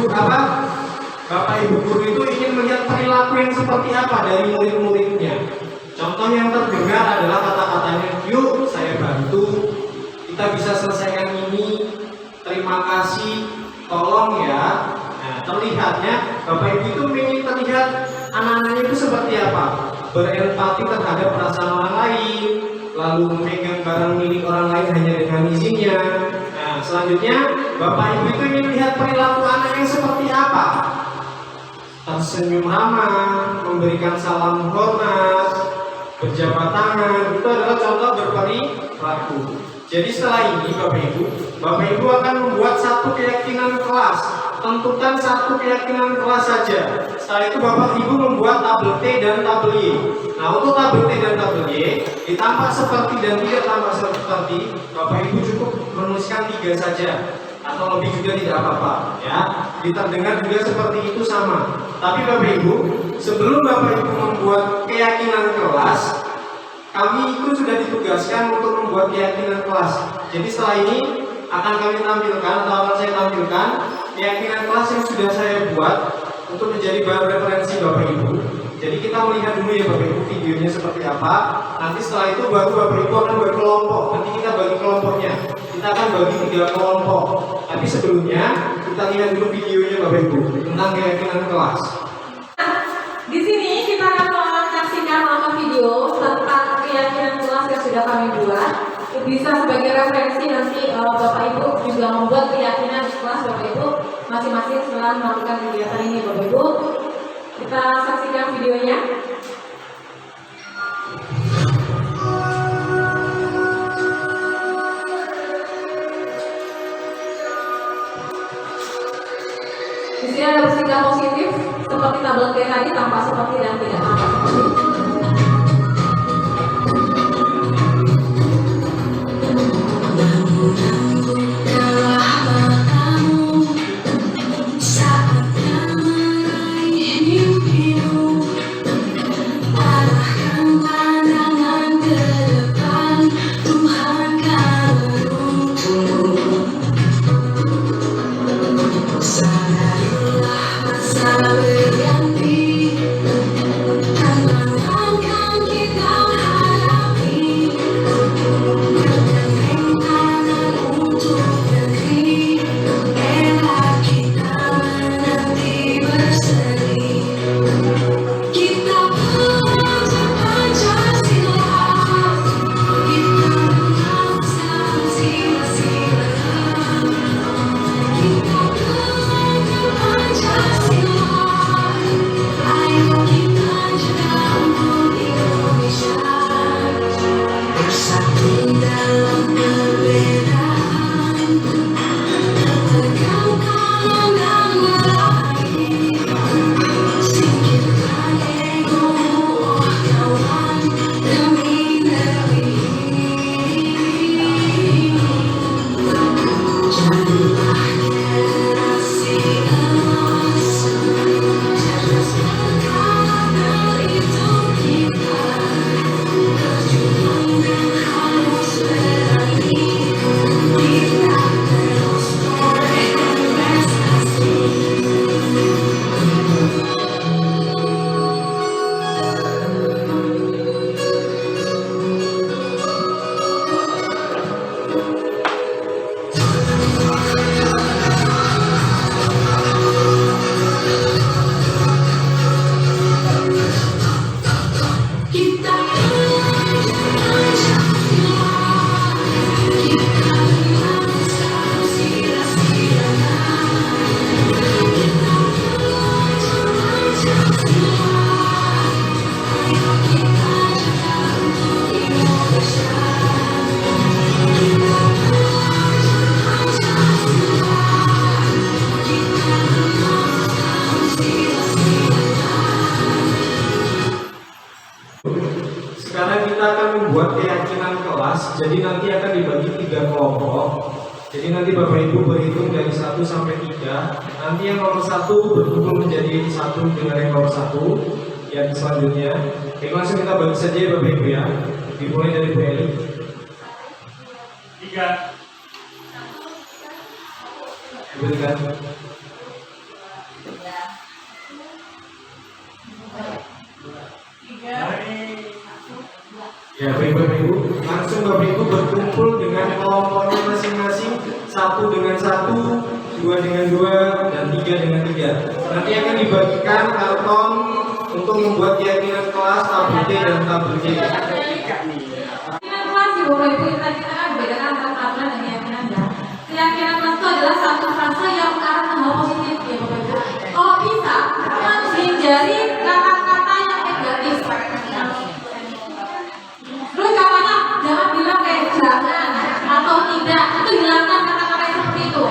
Bapak Ibu guru itu ingin melihat perilaku yang seperti apa dari murid-muridnya. Contoh yang terdengar adalah kata-katanya, yuk saya bantu, kita bisa selesaikan ini, terima kasih, tolong ya. Nah, terlihatnya Bapak Ibu itu ingin terlihat anak-anaknya itu seperti apa? Berempati terhadap perasaan orang lain, lalu memegang barang milik orang lain hanya dengan izinnya. Nah, selanjutnya Bapak Ibu itu ingin lihat perilaku anak yang seperti apa? Tersenyum ramah, memberikan salam hormat, berjabat tangan, itu adalah contoh berperilaku. Jadi setelah ini Bapak Ibu akan membuat satu keyakinan kelas tentukan satu keyakinan kelas saja. Setelah itu Bapak Ibu membuat tabel T dan tabel Y. Nah, untuk tabel T dan tabel Y ditampak seperti dan tidak tampak seperti, Bapak Ibu cukup menuliskan 3 saja atau lebih juga tidak apa-apa, ya. Terdengar juga seperti itu sama. Tapi Bapak Ibu, sebelum Bapak Ibu membuat keyakinan kelas, kami itu sudah ditugaskan untuk membuat keyakinan kelas. Jadi setelah ini akan kami tampilkan atau akan saya tampilkan keyakinan kelas yang sudah saya buat untuk menjadi bahan referensi Bapak Ibu. Jadi kita melihat dulu ya Bapak Ibu videonya seperti apa. Nanti setelah itu baru Bapak Ibu akan berkelompok. Nanti kita bagi kelompoknya. Kita akan bagi 3 kelompok. Tapi sebelumnya kita lihat dulu videonya Bapak Ibu tentang keyakinan kelas. Di sini kita akan menyaksikan nonton video tentang keyakinan kelas yang sudah kami buat. Bisa sebagai referensi nanti Bapak Ibu juga membuat keyakinan kelas Bapak Ibu masing-masing setelah melakukan kegiatan ini Bapak Ibu. Kita saksikan videonya. Di sini ada bersikap positif seperti tabel T tadi, tampak seperti dan tidak tampak seperti. Sekarang kita akan membuat keyakinan kelas. Jadi nanti akan dibagi 3 kelompok. Jadi nanti Bapak Ibu berhitung dari 1 sampai 3. Nanti yang nomor 1 berkumpul menjadi 1 dengan yang nomor 1. Yang selanjutnya, oke, langsung kita bagi saja ya Bapak Ibu ya. Dimulai dari Bu Eli. 3. Berikan. Ya, Bapak Ibu, langsung Bapak Ibu berkumpul dengan kelompoknya masing-masing, 1 dengan 1, 2 dengan 2, dan 3 dengan 3. Nanti akan dibagikan karton untuk membuat keyakinan kelas tabel T dan tabel J. Keyakinan kelas ya Bapak Ibu, kita kan bedakan antara keyakinan dan keyakinan ya. Keyakinan kelas itu adalah satu frase yang mengarah ke hal positif ya Bapak Ibu. Kalau bisa, menghindari kata-kata yang negatif. Terus caranya jangan bilang kayak jangan atau tidak, itu hilangkan kata-kata seperti itu.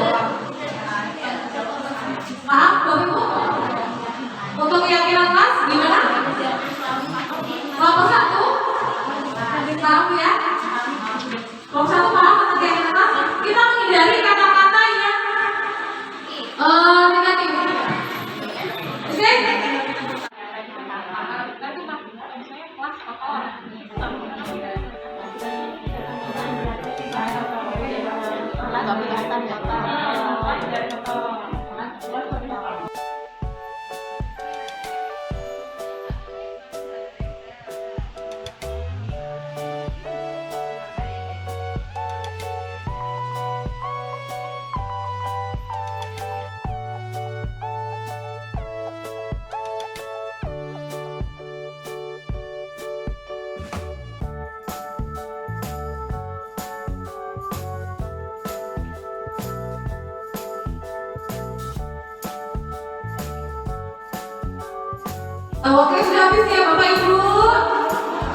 Oke, sudah habis ya Bapak Ibu.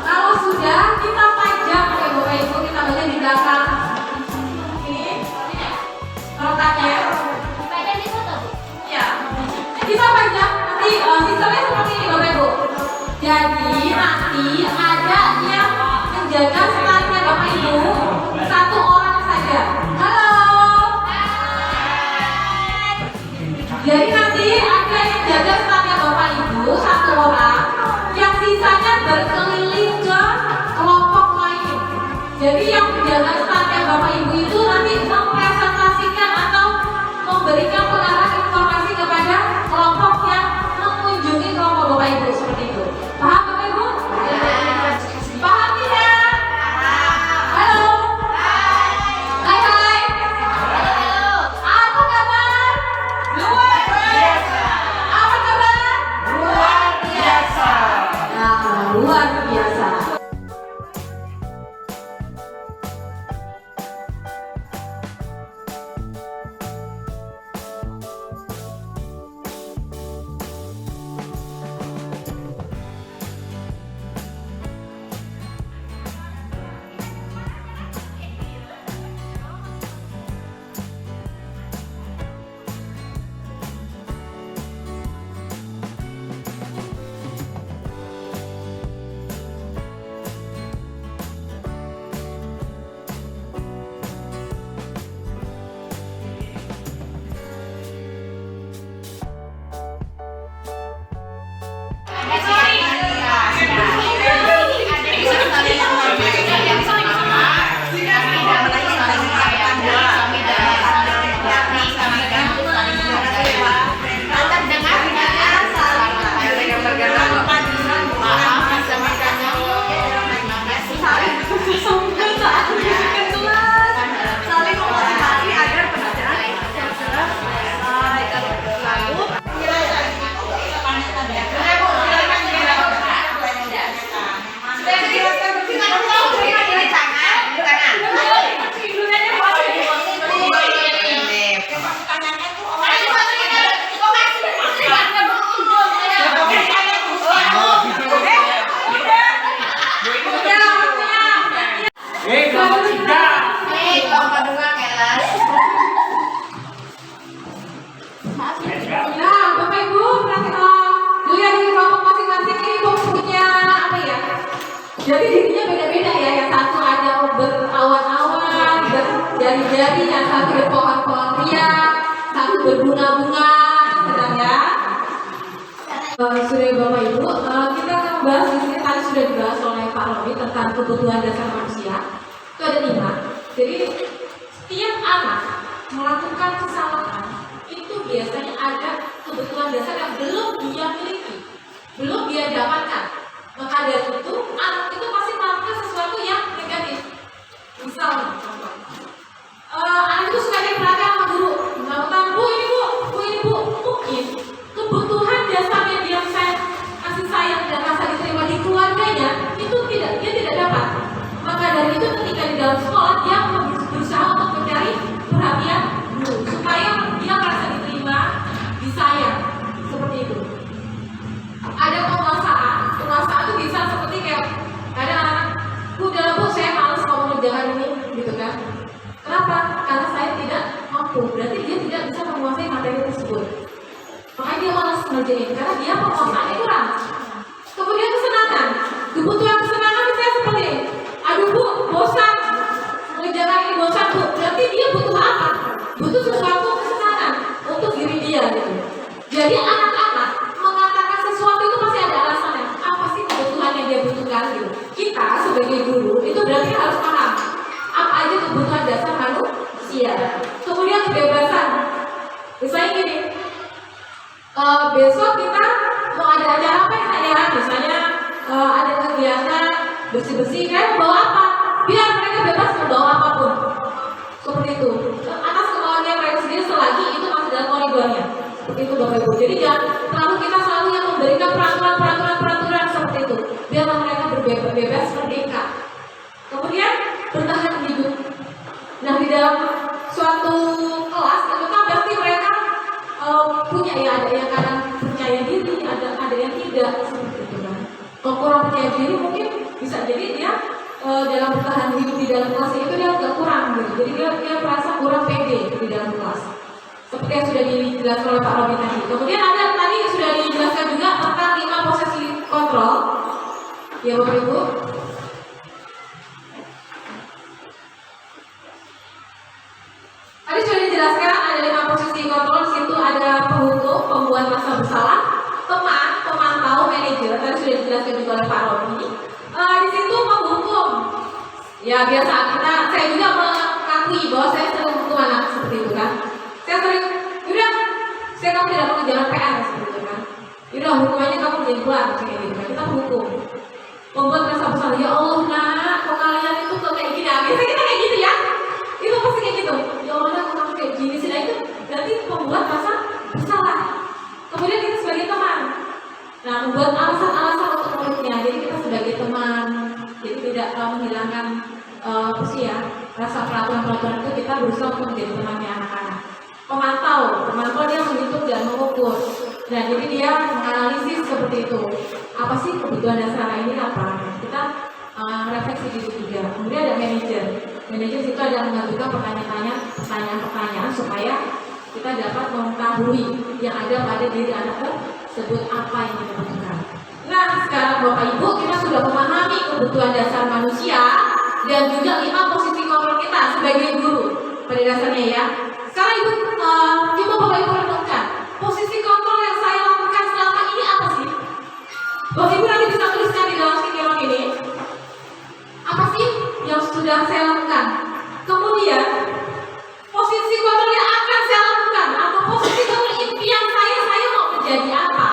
Kalau sudah, kita pajang ya Bapak Ibu, kita baca di belakang. Ini, letaknya. Pajang di foto, Bu. Ya, kita pajang nanti sistemnya seperti ini Bapak Ibu. Jadi nanti ada yang menjaga startnya Bapak Ibu, satu orang saja. Halo. Jadi nanti ada yang jaga startnya Bapak Ibu, satu orang. Yang sisanya berkeliling ke kelompok lain. Jadi yang menjaga startnya Bapak Ibu itu nanti mempresentasikan atau memberikan pengarah informasi kepada kelompok yang mengunjungi kelompok Bapak Ibu seperti itu. Paham Bapak Ibu? Paham tidak? Halo. Hai hai. Apa kabar? Luar biasa. Apa kabar? Luar biasa. Nah, luar biasa. Kelompok 3. Nah, Bapak Ibu, dilihat di kelompok masing-masing ini punya apa ya? Jadi dirinya beda-beda ya. Yang satu ada berawan-awan, berjari-jari, yang satu berpohon-pohon riang, satu berbunga-bunga, sedang ya. Sudah Bapak Ibu, kita akan membahas di sini tadi sudah dibahas oleh Pak Robi tentang kebutuhan dasar manusia. Itu ada 5. Jadi setiap anak melakukan kesalahan itu biasanya ada kebutuhan dasar yang belum dia miliki, belum dia dapatkan. Maka dari itu anak itu pasti melakukan sesuatu yang negatif. Misalnya, anak itu suka diperhatikan sama guru, melakukan bu ini bu ini bu. Mungkin kebutuhan dasar yang dia kasih sayang dan rasa diterima di keluarganya itu dia tidak dapat. Maka dari itu ketika di dalam sekolah dia berusaha untuk mencari perhatian guru supaya dia merasa diterima, disayang, seperti itu. Ada penguasaan itu bisa seperti kayak ada anak, udah bu saya malas kalau mengerjakan ini, gitu kan? Kenapa? Karena saya tidak mampu, berarti dia tidak bisa menguasai materi tersebut. Makanya dia malas ngerjain karena dia penguasaannya kurang. Kemudian kesenangan, kebutuhan kesenangan misalnya seperti ini. Aduh bu, bosan mengerjakan ini, bosan bu. Berarti dia butuh apa? Butuh sesuatu kesenangan untuk diri dia gitu. Jadi anak-anak mengatakan sesuatu itu pasti ada alasannya. Apa sih kebutuhan yang dia butuhkan gitu. Kita sebagai guru itu berarti harus paham apa aja kebutuhan dasar manusia. Kemudian kebebasan. Misalnya gini, besok kita mau ada acara apa ya? Misalnya ada kegiatan bersih-bersih, kayak mau bawa apa? Biar mereka bebas membawa apapun. Seperti itu. Atas kemauannya mereka sendiri selagi itu masih dalam koridornya. Seperti itu Bapak Ibu. Jadi jangan terlalu kita selalu yang memberikan peraturan seperti itu. Biarlah mereka berbebas merdeka. Kemudian bertahan hidup. Nah di dalam suatu kelas itu kan pasti mereka punya ya, ada yang kadang percaya diri, ada yang tidak. kurang percaya diri, mungkin bisa jadi dia dalam bertahan hidup di dalam kelas itu dia agak kurang gitu. Jadi dia merasa kurang pede di dalam kelas. Seperti yang sudah dijelaskan oleh Pak Robi tadi. Kemudian ada tadi sudah dijelaskan juga tentang 5 posisi kontrol. Ya Bapak Ibu. Tadi sudah dijelaskan ada 5 posisi kontrol. Di situ ada penghukum, pembuat rasa bersalah, teman, pemantau, manajer. Tadi sudah dijelaskan juga oleh Pak Robi. Di situ menghukum. Ya biasa saya juga mengakui bahwa saya sering menghukum anak seperti itu kan. Saya sering, yaudah, kamu tidak mengerjakan PR seperti itu kan. Yaudah hukumannya kamu jadi keluar kayak gitu kan. Kita menghukum. Membuat rasa bersalah. Ya Allah nak, kok kalian itu kok kayak gini? Biasanya kita kayak gitu ya. Itu pasti kayak gitu. Ya Allah nak, kok kamu kayak gini sih? Nah itu berarti membuat rasa bersalah. Kemudian kita sebagai teman. Nah, membuat alasan-alasan untuk muridnya. Jadi kita sebagai teman, jadi tidak menghilangkan rasa peraturan-peraturan itu, kita berusaha untuk menjadi temannya anak-anak. Pemantau dia menghitung dan mengukur. Nah, jadi dia menganalisis seperti itu. Apa sih kebutuhan dasar ini apa? Kita refleksi diri juga. Kemudian ada manajer. Manajer itu ada mengajukan pertanyaan-pertanyaan supaya kita dapat mengetahui yang ada pada diri anak tersebut apa yang kita butuhkan. Nah, sekarang Bapak Ibu kita sudah memahami kebutuhan dasar manusia dan juga 5 posisi kontrol kita sebagai guru pada dasarnya ya. Sekarang Ibu coba Bapak Ibu renungkan posisi kontrol yang saya lakukan selama ini apa sih? Bapak Ibu nanti bisa tuliskan di dalam sticky note ini. Apa sih yang sudah saya lakukan? Kemudian posisi kontrol yang akan saya lakukan atau posisi kontrol impian saya mau menjadi apa?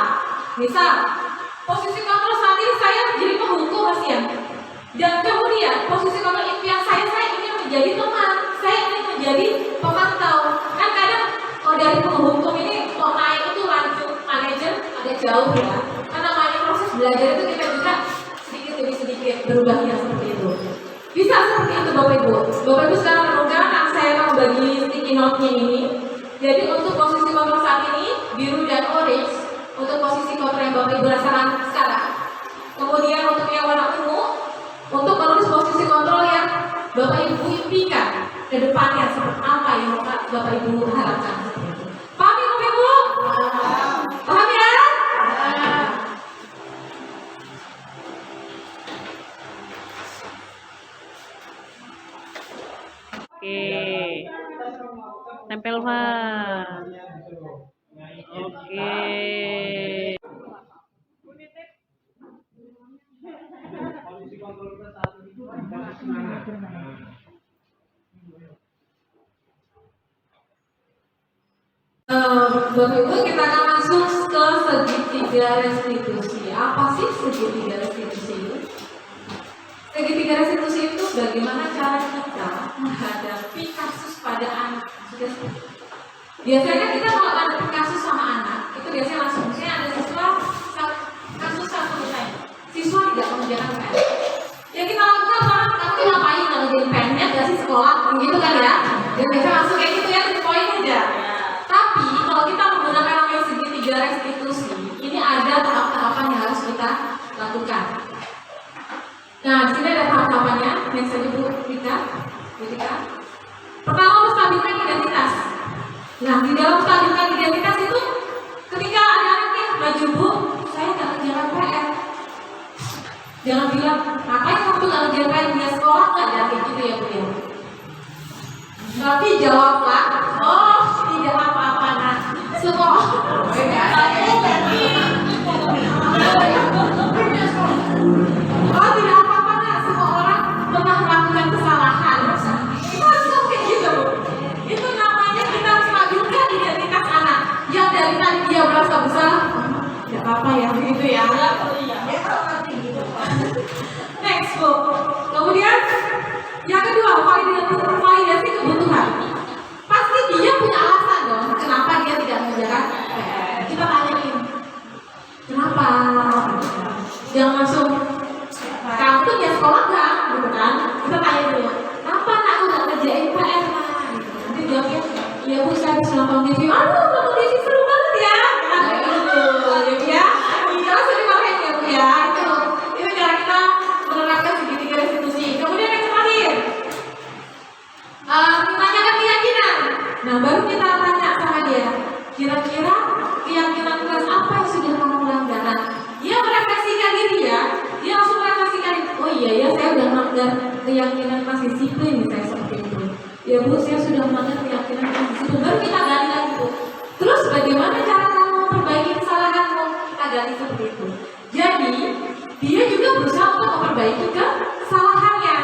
Misal posisi kontrol saat ini saya menjadi penghukum pasien. Dan kemudian posisi kontrol impian saya ingin menjadi teman, saya ingin menjadi pemantau. Kan kadang kalau dari penghukum ini mau naik itu lanjut manajer agak jauh ya. Karena namanya proses belajar itu kita juga sedikit demi sedikit berubahnya seperti itu. Bisa seperti itu Bapak Ibu. Bapak Ibu sekarang renungkan, saya akan membagi sticky note-nya ini. Jadi untuk posisi kontrol saat ini biru dan orange untuk posisi kontrol yang Bapak Ibu rasakan sekarang. Kemudian untuk yang warna ungu untuk menulis posisi kontrol yang Bapak Ibu impikan ke depannya seperti apa yang Bapak Ibu harapkan. Paham ya Bapak Ibu? Paham ya? Oke. Tempel Pak. Oke. Bapak Ibu kita akan masuk ke segitiga restitusi. Apa sih segitiga restitusi itu? Segitiga restitusi itu bagaimana cara kita menghadapi kasus pada anak. Biasanya kita kalau ada kasus sama anak, itu biasanya langsung misalnya ada siswa kasus satu misalnya, siswa tidak mengerjakan PR. Ya kita lakukan kamu ngapain kalau jadi PR-nya nggak sih sekolah, gitu kan ya? Dan biasanya langsung kayak gitu ya, poin aja. Tapi kalau kita menggunakan namanya segitiga restitusi, ini ada tahap-tahapan yang harus kita lakukan. Nah, di sini ada tahap-tahapannya. Next aja Bu Rika. Pertama, menstabilkan identitas. Nah, di dalam menstabilkan identitas itu, ketika ada anaknya maju Bu, saya nggak kerjakan PR. Jangan bilang, ngapain kamu nggak kerjakan PR di sekolah nggak ada kayak gitu ya Bu ya. Tapi jawablah, oh tidak apa-apa nak. Semua oh tidak apa-apa nak. Semua orang pernah melakukan kesalahan. Itu harus kayak gitu. Itu namanya kita harus stabilkan identitas anak. Yang dari tadi dia merasa bersalah, tidak apa-apa ya begitu ya. Next Bu. Kemudian yang kedua, validasi kebutuhan. Pasti ya, kira-kira keyakinan kelas apa yang sudah kamu melanggar? Nah, dia merefleksikan diri ya, dia langsung merefleksikan, oh iya ya saya sudah melanggar keyakinan kelas disiplin misalnya seperti itu. Ya Bu, saya sudah melanggar keyakinan kelas disiplin. Baru kita gali lagi Bu. Terus bagaimana cara kamu memperbaiki kesalahanmu? Kita gali seperti itu. Jadi dia juga berusaha untuk memperbaiki kesalahannya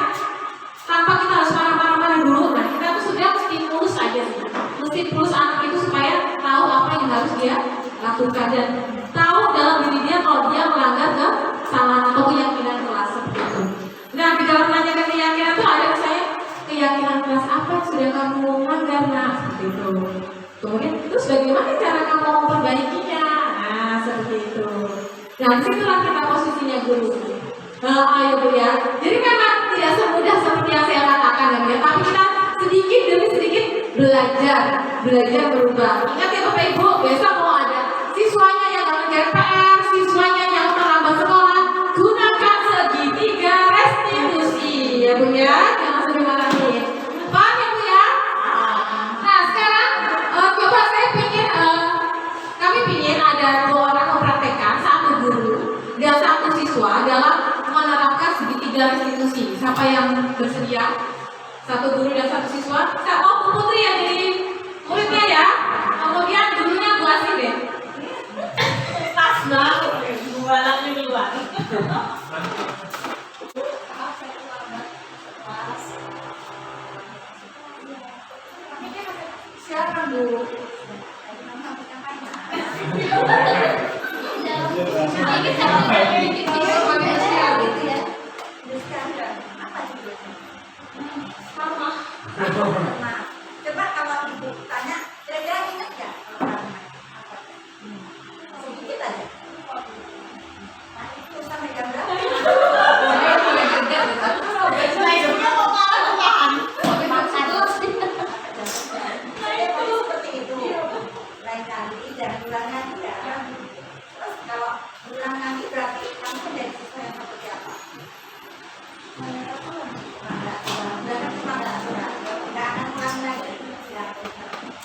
tanpa kita harus marah-marah dulu. Nah, kita tuh sudah stimulus aja sih, stimulus anak itu supaya tahu apa yang harus dia lakukan dan tahu dalam diri dia kalau dia melanggar kesalahan atau keyakinan kelas seperti itu. Nah, di dalam menanyakan keyakinan itu ada misalnya keyakinan kelas apa yang sudah kamu melanggar, nah seperti itu. Kemudian terus bagaimana cara kamu memperbaikinya? Nah, seperti itu. Nah, disitulah kita posisinya guru. Ayo Bu ya. Jadi memang tidak semudah seperti yang saya katakan ya Bu ya, tapi kita sedikit demi sedikit belajar berubah. Ingat ya Bapak Ibu, besok mau ada siswanya yang mengerjakan PR, siswanya yang terlambat sekolah, gunakan segitiga restitusi ya Bu ya. Jangan sedih lagi. Paham ya Bu ya? Nah, sekarang coba saya ingin kami ingin ada 2 orang mempraktekkan, 1 guru dan 1 siswa dalam menerapkan segitiga restitusi. Siapa yang bersedia? 1 guru dan 1 siswa. Oh, Bu Putri yang jadi muridnya ya. Kemudian gurunya Bu Asih deh. Pas banget, jualannya di luar. Silakan Bu. Nah, coba kalau ibu tanya, kira-kira ingat nggak? Sedikit aja. Nah, itu sampai jam berapa? Ibunya mau makan. Seperti itu. Lain kali jangan ulang lagi ya. Terus kalau ulang lagi berarti kamu jadi siswa yang seperti apa?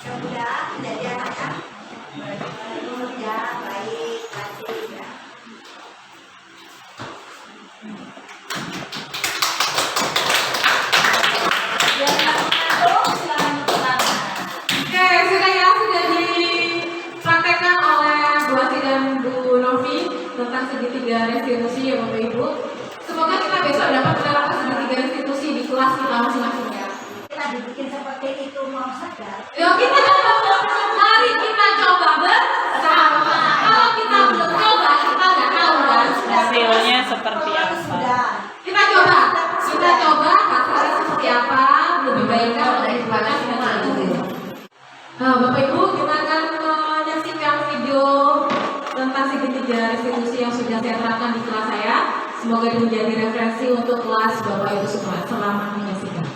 Jadi anaknya ya baik, rajin ya. Oke, sudah ya, sudah dipraktekkan oleh Bu Asih dan Bu Novi tentang segitiga restitusi ya Bapak Ibu. Semoga kita besok dapat menerapkan segitiga restitusi di kelas kita masing-masing ya. Kita dibikin seperti itu mau sadar. Yuk kita coba, mari kita coba bersama. Kalau kita belum coba, kita nggak tahu kan. Hasilnya seperti Kalau apa? sudah Kita coba hasilnya seperti apa, lebih baiknya lebih banyak kita itu. Nah, Bapak Ibu, kita akan menyaksikan video tentang segitiga restitusi yang sudah saya terapkan di kelas saya. Semoga ini menjadi referensi untuk kelas Bapak Ibu semua. Selamat menyaksikan.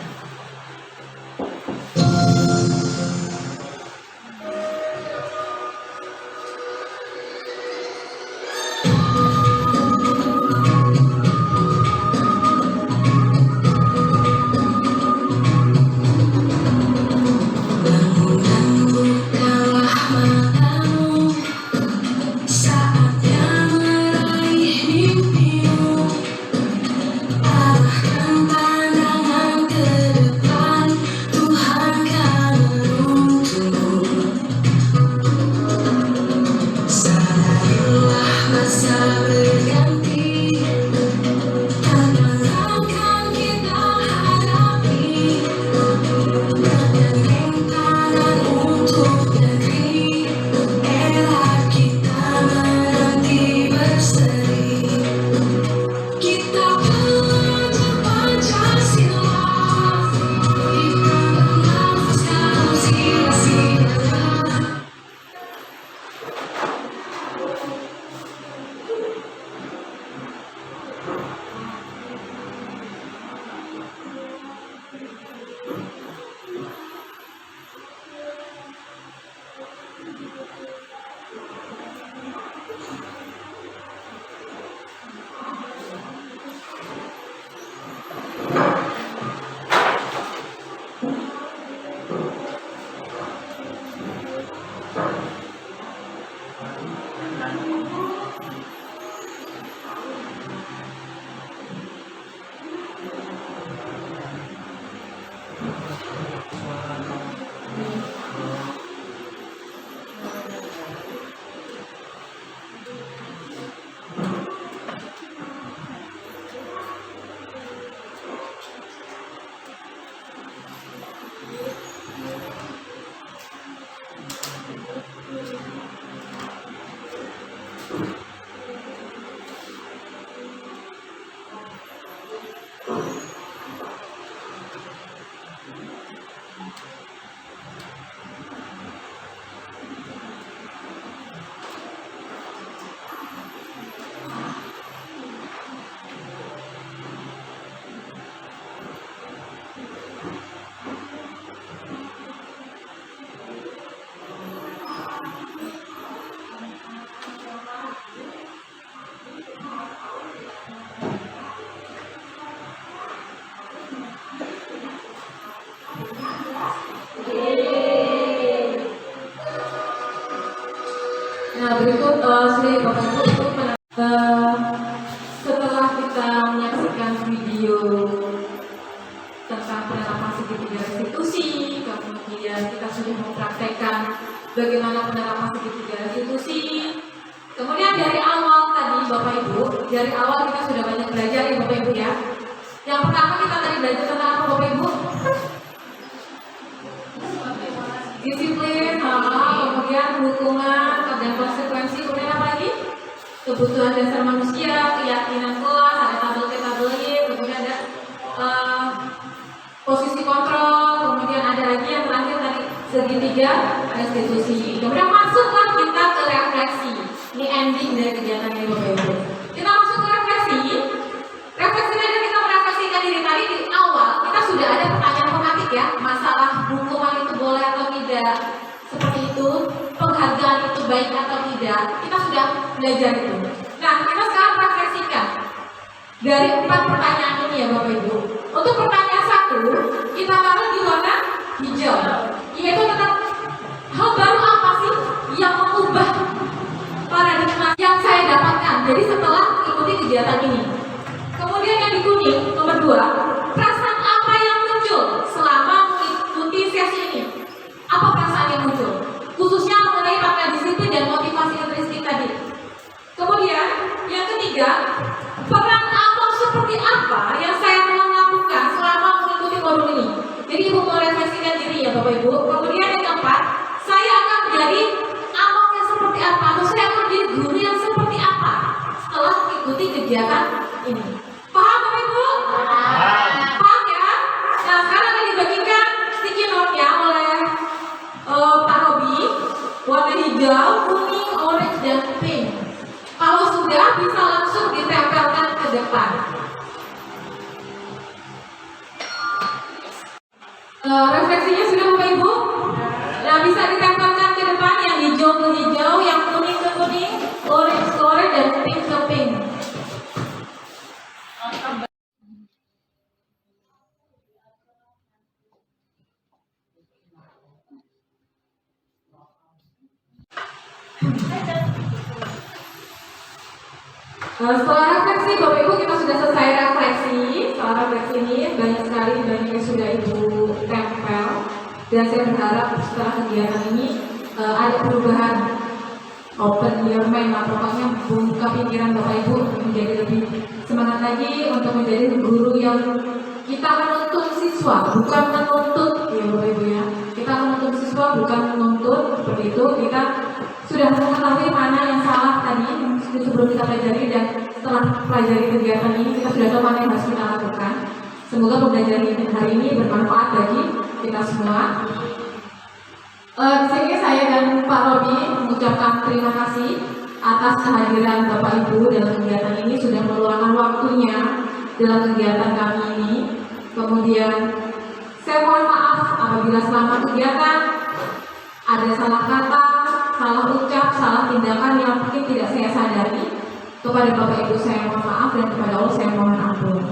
Saatnya meraih mimpimu, arahkan pandangan ke depan, Tuhan kan menuntun. Sadarilah masa berganti, tantangan kan kita hadapi, bergandeng tangan untuk negeri. Era kita menanti berseri, kita belajar Pancasila, kita bernafaskan sia-sia. Nah, berikut sudah Bapak Ibu untuk setelah kita menyaksikan video tentang penerapan segitiga restitusi, kemudian kita sudah mempraktekkan bagaimana penerapan segitiga restitusi. Kemudian dari awal tadi Bapak Ibu, dari awal kita sudah banyak belajar ya Bapak Ibu ya. Yang pertama kita tadi belajar tentang apa Bapak Ibu? Disiplin, kemudian hukuman dan konsekuensi, kemudian apa lagi? Kebutuhan dasar manusia, keyakinan kelas, ada tabel-tabelnya, kemudian ada posisi kontrol, kemudian ada lagi yang terakhir tadi segitiga restitusi. Kemudian masuklah kita ke refleksi. Ini ending dari kegiatan ini Bapak Ibu. Kita masuk ke refleksi. Refleksi tadi kita merefleksikan diri tadi di awal kita sudah ada pertanyaan pematik ya, masalah hukuman itu boleh atau tidak, seperti itu, penghargaan itu baik atau tidak, kita sudah belajar itu. Nah, kita sekarang refleksikan dari 4 pertanyaan ini ya Bapak Ibu. Untuk pertanyaan 1, kita taruh di warna hijau, yaitu tentang hal baru apa sih yang mengubah paradigma yang saya dapatkan jadi setelah ikuti kegiatan ini. Kemudian yang di kuning, nomor 2, perasaan apa yang muncul selama mengikuti sesi ini? Apa perasaan yang muncul? Khususnya mengenai makna disiplin dan motivasi intrinsik tadi. Kemudian yang ketiga, peran among seperti apa yang saya telah lakukan selama mengikuti modul ini? Jadi Ibu merefleksikan diri ya Bapak Ibu. Kemudian yang keempat, saya akan menjadi among yang seperti apa? Atau saya akan menjadi guru yang seperti apa setelah mengikuti kegiatan ini? Paham Bapak Ibu? Paham ya? Nah sekarang akan dibagikan sticky note-nya oleh Pak Robi, warna hijau, kuning, orange, dan pink. Kalau sudah bisa langsung ditempelkan ke depan. Refleksinya sudah Bapak Ibu? Nah bisa ditempelkan ke depan, yang hijau ke hijau, yang kuning ke kuning, orange ke orange, dan pink ke pink. Setelah refleksi Bapak Ibu kita sudah selesai refleksi. Setelah refleksi ini banyak sekali yang sudah Ibu tempel, dan saya berharap setelah kegiatan ini ada perubahan. Open your mind lah, pokoknya buka pikiran Bapak Ibu menjadi lebih semangat lagi untuk menjadi guru yang kita menuntut siswa, bukan menuntut ya Bapak Ibu ya. Kita menuntut siswa bukan menuntut, seperti itu. Kita sudah mengetahui mana yang salah tadi sebelum kita pelajari, dan setelah pelajari kegiatan ini kita sudah tahu mana yang harus kita lakukan. Semoga pembelajaran hari ini bermanfaat bagi kita semua. Di sini saya dan Pak Robi mengucapkan terima kasih atas kehadiran Bapak Ibu dalam kegiatan ini, sudah meluangkan waktunya dalam kegiatan kami ini. Kemudian saya mohon maaf apabila selama kegiatan ada salah kata, salah ucap, salah tindakan yang mungkin tidak saya sadari. Kepada Bapak Ibu saya mohon maaf, dan kepada Allah saya mohon ampun.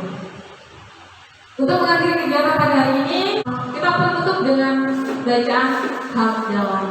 Untuk mengakhiri kegiatan pada hari ini, kita penutup dengan bacaan hamdalah.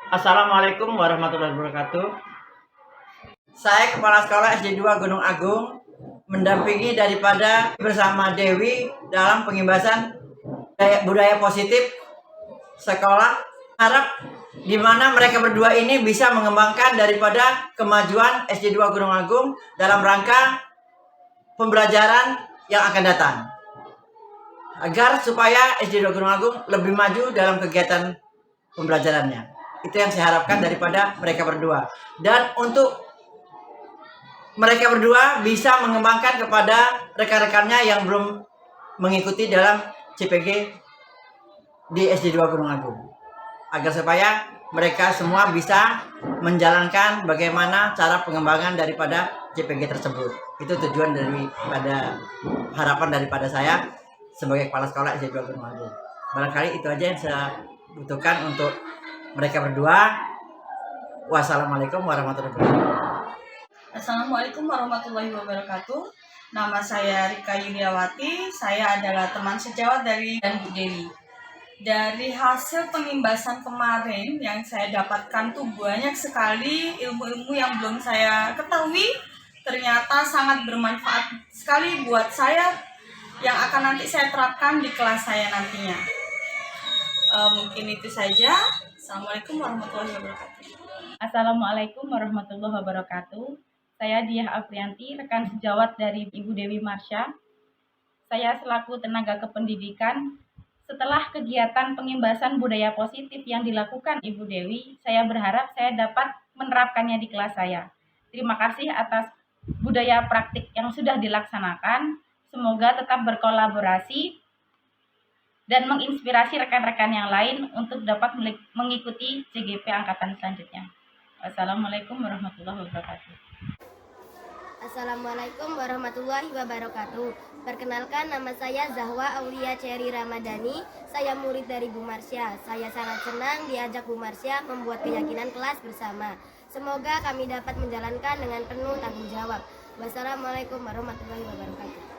Assalamualaikum warahmatullahi wabarakatuh. Saya Kepala Sekolah SD 2 Gunung Agung mendampingi daripada bersama Dewi dalam pengimbasan budaya positif sekolah. Harap di mana mereka berdua ini bisa mengembangkan daripada kemajuan SD 2 Gunung Agung dalam rangka pembelajaran yang akan datang. Agar supaya SD 2 Gunung Agung lebih maju dalam kegiatan pembelajarannya. Itu yang saya harapkan daripada mereka berdua. Dan untuk mereka berdua bisa mengembangkan kepada rekan-rekannya yang belum mengikuti dalam CPG di SD 2 Gunung Agung. Agar supaya mereka semua bisa menjalankan bagaimana cara pengembangan daripada CPG tersebut. Itu tujuan daripada harapan daripada saya sebagai Kepala Sekolah SD 2 Gunung Agung. Barangkali itu aja yang saya butuhkan untuk mereka berdua. Wassalamualaikum warahmatullahi wabarakatuh. Assalamualaikum warahmatullahi wabarakatuh. Nama saya Rika Yuliawati. Saya adalah teman sejawat dari dan Bu Dewi. Dari hasil pengimbasan kemarin yang saya dapatkan tuh banyak sekali ilmu-ilmu yang belum saya ketahui. Ternyata sangat bermanfaat sekali buat saya yang akan nanti saya terapkan di kelas saya nantinya. Mungkin itu saja. Assalamualaikum warahmatullahi wabarakatuh. Assalamualaikum warahmatullahi wabarakatuh. Saya Diah Aprianti, rekan sejawat dari Ibu Dewi Marsha. Saya selaku tenaga kependidikan. Setelah kegiatan pengimbasan budaya positif yang dilakukan Ibu Dewi, saya berharap saya dapat menerapkannya di kelas saya. Terima kasih atas budaya praktik yang sudah dilaksanakan. Semoga tetap berkolaborasi dan menginspirasi rekan-rekan yang lain untuk dapat mengikuti CGP angkatan selanjutnya. Wassalamualaikum warahmatullahi wabarakatuh. Assalamualaikum warahmatullahi wabarakatuh. Perkenalkan, nama saya Zahwa Aulia Cherry Ramadhani. Saya murid dari Bu Marsha. Saya sangat senang diajak Bu Marsha membuat keyakinan kelas bersama. Semoga kami dapat menjalankan dengan penuh tanggung jawab. Wassalamualaikum warahmatullahi wabarakatuh.